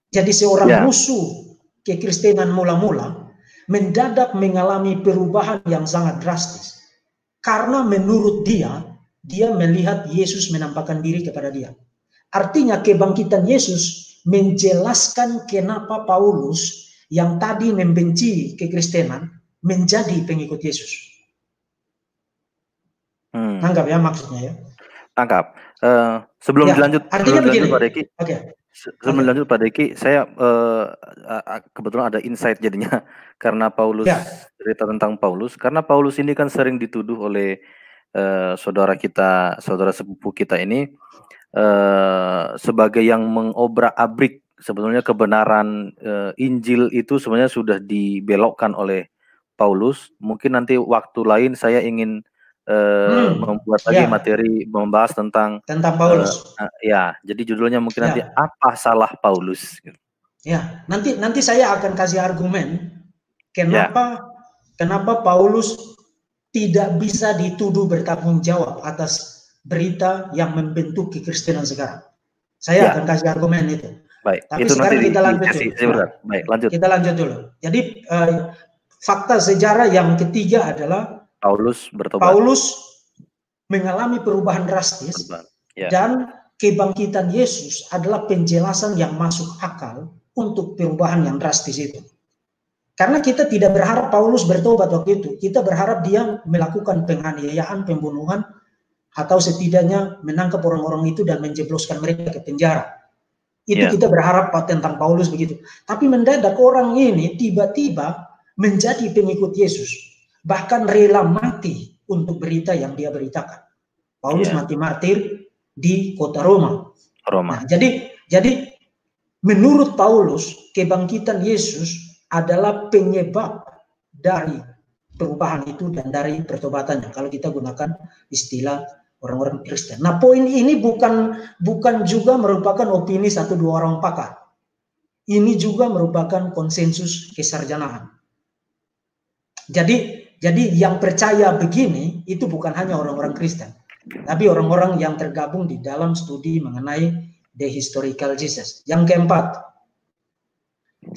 Jadi seorang musuh kekristenan mula-mula mendadak mengalami perubahan yang sangat drastis karena menurut dia melihat Yesus menampakkan diri kepada dia. Artinya kebangkitan Yesus menjelaskan kenapa Paulus yang tadi membenci kekristenan menjadi pengikut Yesus. Tangkap ya maksudnya ya? Tangkap. Sebelum dilanjut Pak Deki, sebelum dilanjut Pak Deki, saya kebetulan ada insight jadinya karena Paulus, cerita tentang Paulus, karena Paulus ini kan sering dituduh oleh saudara sepupu kita ini sebagai yang mengobrak-abrik sebetulnya kebenaran Injil itu sebenarnya sudah dibelokkan oleh Paulus. Mungkin nanti waktu lain saya ingin membuat lagi materi membahas tentang Paulus. Jadi judulnya mungkin nanti apa salah Paulus? Nanti saya akan kasih argumen kenapa Paulus tidak bisa dituduh bertanggung jawab atas berita yang membentuk kekristenan sekarang. Saya akan kasih argumen itu. Baik. Tapi itu sekarang nanti kita lanjut dulu. Baik, lanjut. Kita lanjut dulu. Jadi fakta sejarah yang ketiga adalah Paulus bertobat. Paulus mengalami perubahan drastis dan kebangkitan Yesus adalah penjelasan yang masuk akal untuk perubahan yang drastis itu. Karena kita tidak berharap Paulus bertobat waktu itu. Kita berharap dia melakukan penganiayaan, pembunuhan, atau setidaknya menangkap orang-orang itu dan menjebloskan mereka ke penjara. Itu kita berharap tentang Paulus begitu. Tapi mendadak orang ini tiba-tiba menjadi pengikut Yesus. Bahkan rela mati untuk berita yang dia beritakan. Paulus mati martir di kota Roma. Nah, jadi menurut Paulus, kebangkitan Yesus adalah penyebab dari perubahan itu dan dari pertobatannya. Kalau kita gunakan istilah orang-orang Kristen. Nah, poin ini bukan juga merupakan opini satu dua orang pakar. Ini juga merupakan konsensus kesarjanaan. Jadi yang percaya begini itu bukan hanya orang-orang Kristen, tapi orang-orang yang tergabung di dalam studi mengenai the historical Jesus. Yang keempat,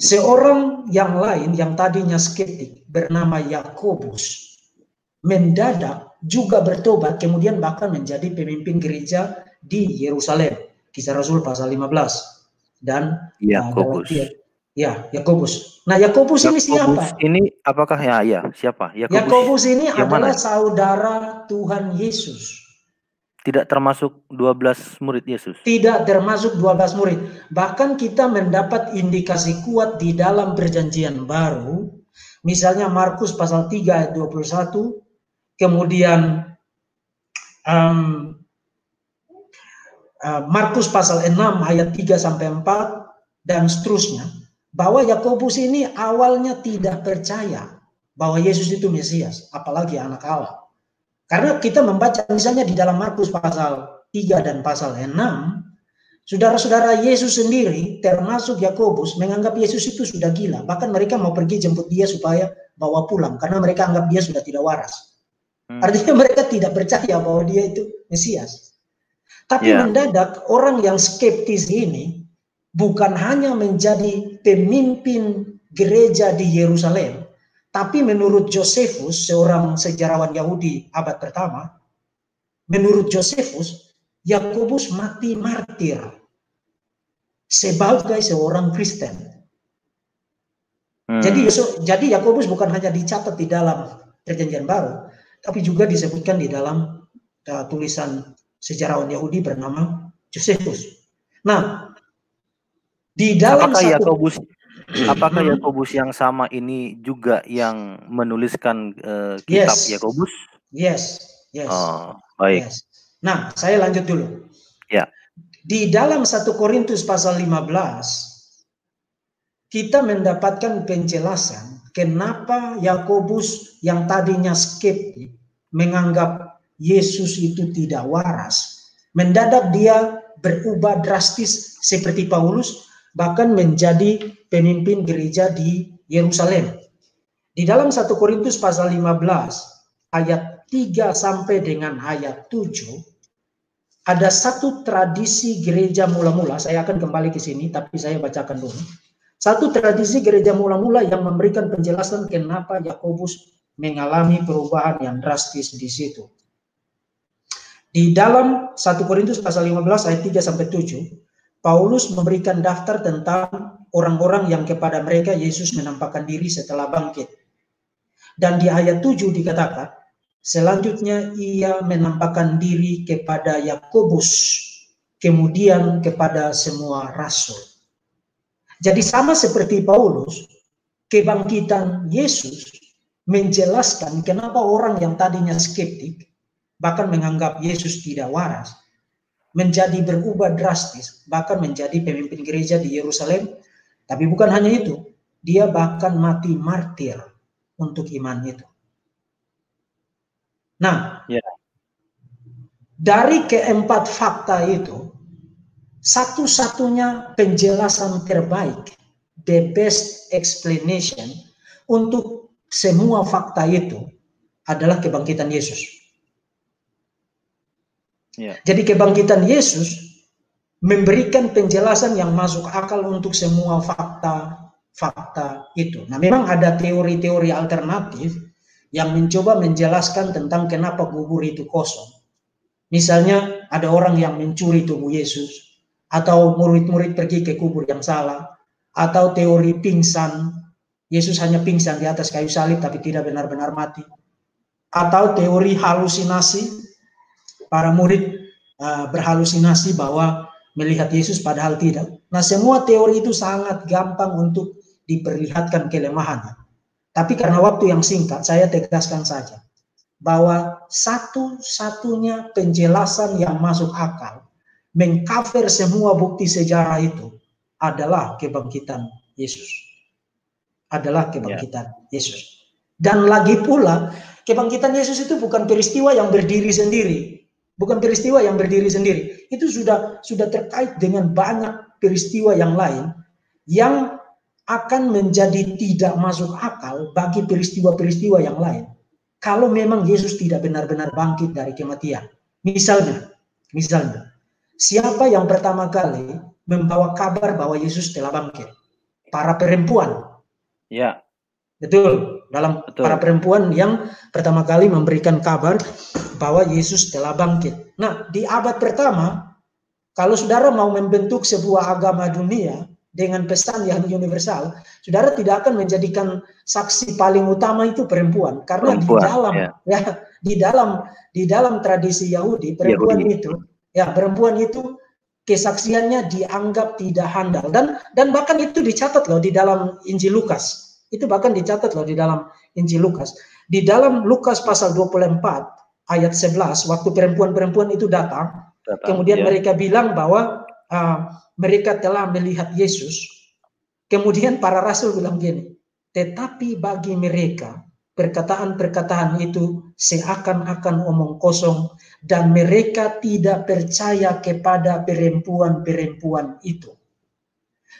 seorang yang lain yang tadinya skeptik bernama Yakobus mendadak juga bertobat, kemudian bahkan menjadi pemimpin gereja di Yerusalem. Kisah Rasul pasal 15. Dan Yakobus. Yakobus. Nah, Yakobus ini siapa? Ini apakah siapa? Yakobus ini adalah saudara Tuhan Yesus. Tidak termasuk 12 murid Yesus. Tidak termasuk 12 murid. Bahkan kita mendapat indikasi kuat di dalam Perjanjian Baru. Misalnya Markus pasal 3 ayat 21. Kemudian Markus pasal 6 ayat 3 sampai 4 dan seterusnya. Bahwa Yakobus ini awalnya tidak percaya bahwa Yesus itu Mesias. Apalagi anak Allah. Karena kita membaca misalnya di dalam Markus pasal 3 dan pasal 6, saudara-saudara Yesus sendiri termasuk Yakobus menganggap Yesus itu sudah gila. Bahkan mereka mau pergi jemput dia supaya bawa pulang. Karena mereka anggap dia sudah tidak waras. Artinya mereka tidak percaya bahwa dia itu Mesias. Tapi mendadak orang yang skeptis ini bukan hanya menjadi pemimpin gereja di Yerusalem, tapi menurut Josephus, seorang sejarawan Yahudi abad pertama, menurut Josephus, Yakobus mati martir sebagai seorang Kristen. Jadi Yakobus bukan hanya dicatat di dalam Perjanjian Baru, tapi juga disebutkan di dalam tulisan sejarawan Yahudi bernama Josephus. Nah, di dalam apakah Yakobus yang sama ini juga yang menuliskan kitab Yakobus? Yes. Oh, baik. Yes. Nah, saya lanjut dulu. Ya. Di dalam 1 Korintus pasal 15, kita mendapatkan penjelasan kenapa Yakobus yang tadinya skeptik menganggap Yesus itu tidak waras. Mendadak dia berubah drastis seperti Paulus, bahkan menjadi pemimpin gereja di Yerusalem. Di dalam 1 Korintus pasal 15 ayat 3 sampai dengan ayat 7 ada satu tradisi gereja mula-mula. Saya akan kembali ke sini, tapi saya bacakan dulu. Satu tradisi gereja mula-mula yang memberikan penjelasan kenapa Yakobus mengalami perubahan yang drastis di situ. Di dalam 1 Korintus pasal 15 ayat 3 sampai 7, Paulus memberikan daftar tentang orang-orang yang kepada mereka Yesus menampakkan diri setelah bangkit. Dan di ayat 7 dikatakan, selanjutnya ia menampakkan diri kepada Yakobus, kemudian kepada semua rasul. Jadi sama seperti Paulus, kebangkitan Yesus menjelaskan kenapa orang yang tadinya skeptik, bahkan menganggap Yesus tidak waras, menjadi berubah drastis, bahkan menjadi pemimpin gereja di Yerusalem. Tapi bukan hanya itu, dia bahkan mati martir untuk iman itu. Nah, dari keempat fakta itu, satu-satunya penjelasan terbaik, the best explanation untuk semua fakta itu adalah kebangkitan Yesus. Jadi kebangkitan Yesus memberikan penjelasan yang masuk akal untuk semua fakta itu. Nah, memang ada teori-teori alternatif yang mencoba menjelaskan tentang kenapa kubur itu kosong. Misalnya ada orang yang mencuri tubuh Yesus, atau murid-murid pergi ke kubur yang salah, atau teori pingsan, Yesus hanya pingsan di atas kayu salib tapi tidak benar-benar mati, atau teori halusinasi, para murid berhalusinasi bahwa melihat Yesus padahal tidak. Nah, semua teori itu sangat gampang untuk diperlihatkan kelemahannya. Tapi karena waktu yang singkat, saya tegaskan saja bahwa satu-satunya penjelasan yang masuk akal mengcover semua bukti sejarah itu adalah kebangkitan Yesus. Adalah kebangkitan Yesus. Dan lagi pula, kebangkitan Yesus itu bukan peristiwa yang berdiri sendiri. Bukan peristiwa yang berdiri sendiri. Itu sudah terkait dengan banyak peristiwa yang lain yang akan menjadi tidak masuk akal bagi peristiwa-peristiwa yang lain kalau memang Yesus tidak benar-benar bangkit dari kematian. Misalnya, siapa yang pertama kali membawa kabar bahwa Yesus telah bangkit? Para perempuan. Ya. Betul. Para perempuan yang pertama kali memberikan kabar bahwa Yesus telah bangkit. Nah, di abad pertama, kalau saudara mau membentuk sebuah agama dunia dengan pesan yang universal, saudara tidak akan menjadikan saksi paling utama itu perempuan, karena di dalam tradisi Yahudi perempuan itu kesaksiannya dianggap tidak handal, dan bahkan itu dicatat loh di dalam Injil Lukas. Itu bahkan dicatat loh di dalam Injil Lukas. Di dalam Lukas pasal 24 ayat 11, waktu perempuan-perempuan itu datang kemudian mereka bilang bahwa mereka telah melihat Yesus. Kemudian para rasul bilang gini, tetapi bagi mereka perkataan-perkataan itu seakan-akan omong kosong dan mereka tidak percaya kepada perempuan-perempuan itu.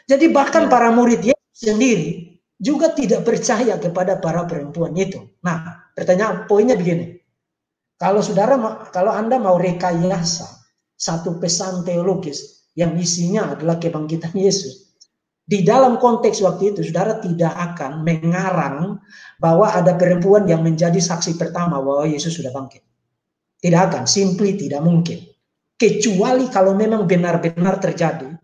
Jadi bahkan para murid Yesus sendiri juga tidak percaya kepada para perempuan itu. Nah, poinnya begini. Kalau Anda mau rekayasa satu pesan teologis yang isinya adalah kebangkitan Yesus, di dalam konteks waktu itu, saudara tidak akan mengarang bahwa ada perempuan yang menjadi saksi pertama bahwa Yesus sudah bangkit. Tidak akan, simply tidak mungkin. Kecuali kalau memang benar-benar terjadi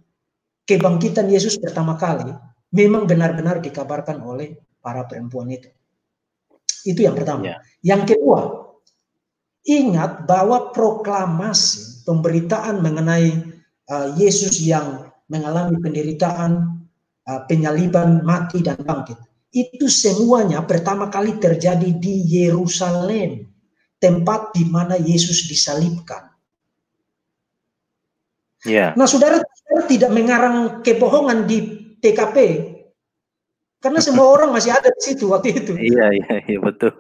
kebangkitan Yesus pertama kali, memang benar-benar dikabarkan oleh para perempuan itu. Itu yang pertama. Yang kedua, ingat bahwa proklamasi pemberitaan mengenai Yesus yang mengalami penderitaan, penyaliban, mati, dan bangkit, itu semuanya pertama kali terjadi di Yerusalem, tempat di mana Yesus disalibkan. Nah, saudara tidak mengarang kebohongan di TKP, karena semua orang masih ada di situ waktu itu. Iya, betul.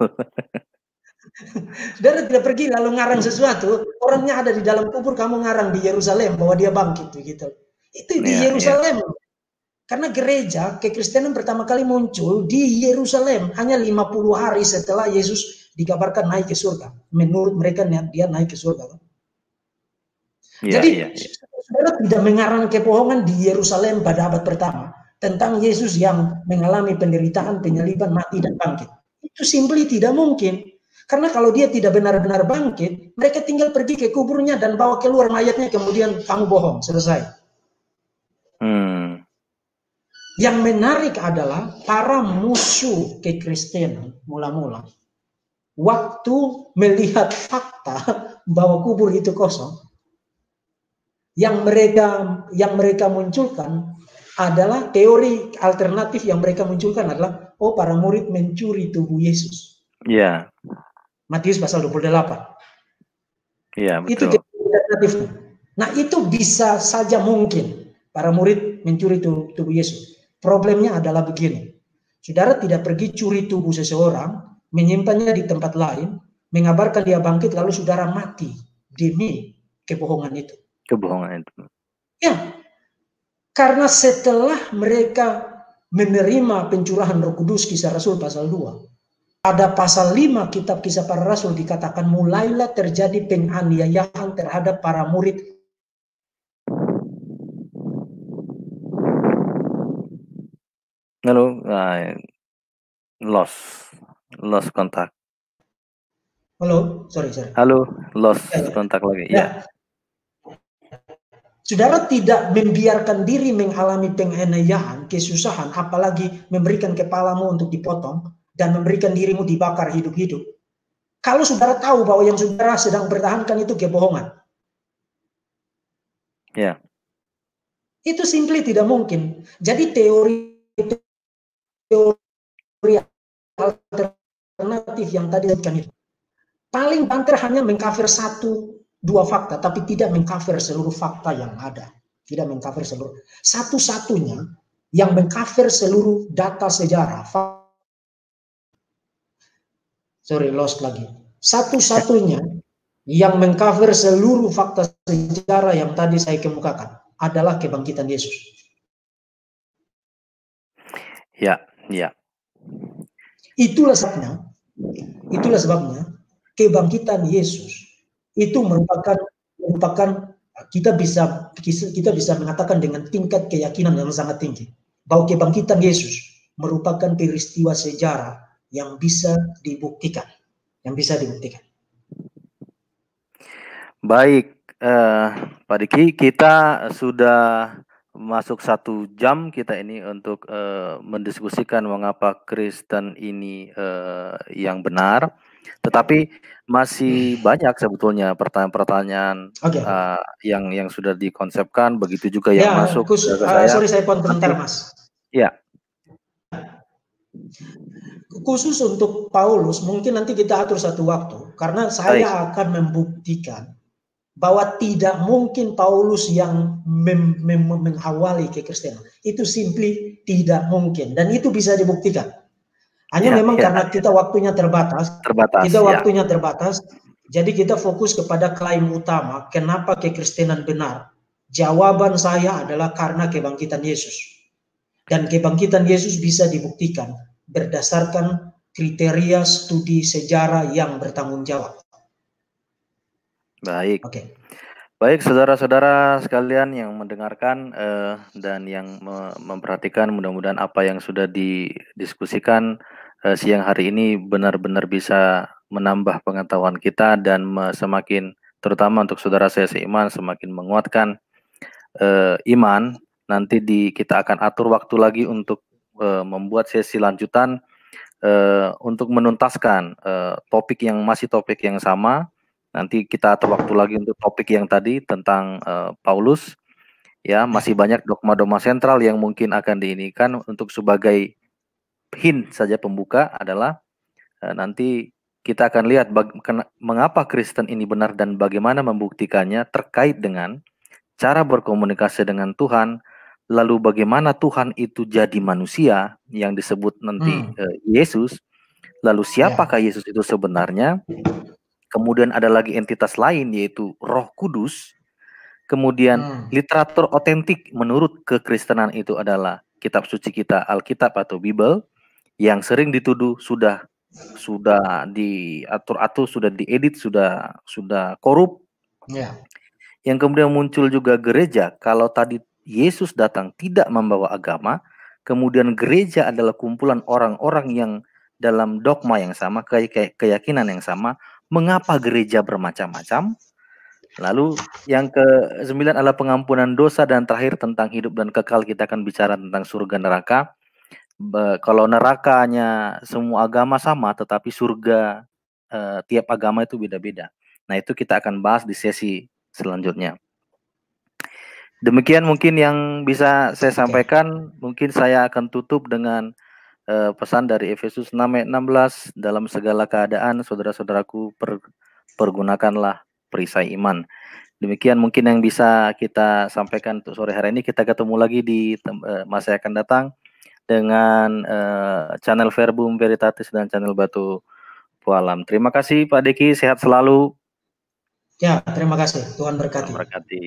Saudara tidak pergi lalu ngarang sesuatu, orangnya ada di dalam kubur, kamu ngarang di Yerusalem bahwa dia bangkit gitu. Itu di Yerusalem. Karena gereja kekristenan pertama kali muncul di Yerusalem hanya 50 hari setelah Yesus dikabarkan naik ke surga. Menurut mereka dia naik ke surga. Jadi saudara tidak mengarang kebohongan di Yerusalem pada abad pertama tentang Yesus yang mengalami penderitaan, penyaliban, mati, dan bangkit. Itu simply tidak mungkin. Karena kalau dia tidak benar-benar bangkit, mereka tinggal pergi ke kuburnya dan bawa keluar mayatnya, kemudian kamu bohong, selesai. Yang menarik adalah para musuh kekristenan mula-mula waktu melihat fakta bahwa kubur itu kosong, yang mereka munculkan adalah teori alternatif yang mereka munculkan adalah para murid mencuri tubuh Yesus. Iya. Matius pasal 28. Iya, betul. Itu teori alternatifnya. Nah, itu bisa saja mungkin para murid mencuri tubuh Yesus. Problemnya adalah begini. Saudara tidak pergi curi tubuh seseorang, menyimpannya di tempat lain, mengabarkan dia bangkit, lalu saudara mati demi kebohongan itu. Kebohongan itu. Ya, karena setelah mereka menerima pencurahan Roh Kudus, Kisah Rasul pasal 2, pada pasal 5 kitab Kisah Para Rasul dikatakan mulailah terjadi penganiayaan terhadap para murid. Halo, lost kontak. Halo, sorry. Halo, lost kontak lagi. Ya. Saudara tidak membiarkan diri mengalami penganiayaan, kesusahan, apalagi memberikan kepalamu untuk dipotong dan memberikan dirimu dibakar hidup-hidup. Kalau saudara tahu bahwa yang saudara sedang pertahankan itu kebohongan. Ya. Itu simply tidak mungkin. Jadi teori alternatif yang tadi disebutkan itu paling banter hanya mengcover 1-2 fakta, tapi tidak mengcover seluruh fakta yang ada. Tidak mengcover seluruh. Satu-satunya yang mengcover seluruh data sejarah. Sorry, lost lagi. Satu-satunya yang mengcover seluruh fakta sejarah yang tadi saya kemukakan adalah kebangkitan Yesus. Ya, ya. Itulah sebabnya kebangkitan Yesus itu merupakan kita bisa mengatakan dengan tingkat keyakinan yang sangat tinggi bahwa kebangkitan Yesus merupakan peristiwa sejarah yang bisa dibuktikan, Baik, Pak Diki, kita sudah masuk 1 jam kita ini untuk mendiskusikan mengapa Kristen ini yang benar, tetapi masih banyak sebetulnya pertanyaan-pertanyaan yang sudah dikonsepkan, begitu juga yang masuk ke saya. Sorry, saya potong sebentar, Mas. Ya. Khusus untuk Paulus, mungkin nanti kita atur satu waktu, karena saya akan membuktikan bahwa tidak mungkin Paulus yang mengawali kekristenan. Itu simply tidak mungkin. Dan itu bisa dibuktikan. Hanya memang karena kita waktunya terbatas. Jadi kita fokus kepada klaim utama. Kenapa kekristenan benar? Jawaban saya adalah karena kebangkitan Yesus. Dan kebangkitan Yesus bisa dibuktikan berdasarkan kriteria studi sejarah yang bertanggung jawab. Baik. Baik, saudara-saudara sekalian yang mendengarkan dan yang memperhatikan, mudah-mudahan apa yang sudah didiskusikan siang hari ini benar-benar bisa menambah pengetahuan kita dan semakin, terutama untuk saudara saya seiman, semakin menguatkan iman. Nanti kita akan atur waktu lagi untuk membuat sesi lanjutan untuk menuntaskan topik yang sama. Nanti kita atur waktu lagi untuk topik yang tadi tentang Paulus. Ya, masih banyak dogma-dogma sentral yang mungkin akan diinikan. Untuk sebagai hint saja pembuka adalah nanti kita akan lihat mengapa Kristen ini benar dan bagaimana membuktikannya terkait dengan cara berkomunikasi dengan Tuhan, lalu bagaimana Tuhan itu jadi manusia yang disebut nanti Yesus, lalu siapakah Yesus itu sebenarnya. Kemudian ada lagi entitas lain yaitu Roh Kudus. Kemudian literatur otentik menurut kekristenan itu adalah kitab suci kita, Alkitab atau Bible, yang sering dituduh sudah diatur-atur, sudah diedit, sudah korup. Yang kemudian muncul juga gereja. Kalau tadi Yesus datang tidak membawa agama, kemudian gereja adalah kumpulan orang-orang yang dalam dogma yang sama, keyakinan yang sama. Mengapa gereja bermacam-macam? Lalu yang ke-9 adalah pengampunan dosa, dan terakhir tentang hidup dan kekal. Kita akan bicara tentang surga neraka. Kalau nerakanya semua agama sama, tetapi surga tiap agama itu beda-beda. Nah, itu kita akan bahas di sesi selanjutnya. Demikian mungkin yang bisa saya sampaikan. Mungkin saya akan tutup dengan pesan dari Efesus 6:16, dalam segala keadaan saudara-saudaraku pergunakanlah perisai iman. Demikian mungkin yang bisa kita sampaikan untuk sore hari ini. Kita ketemu lagi di masa yang akan datang dengan channel Verbum Veritatis dan channel Batu Pualam. Terima kasih Pak Diki, sehat selalu. Ya, terima kasih. Tuhan berkati. Tuhan berkati.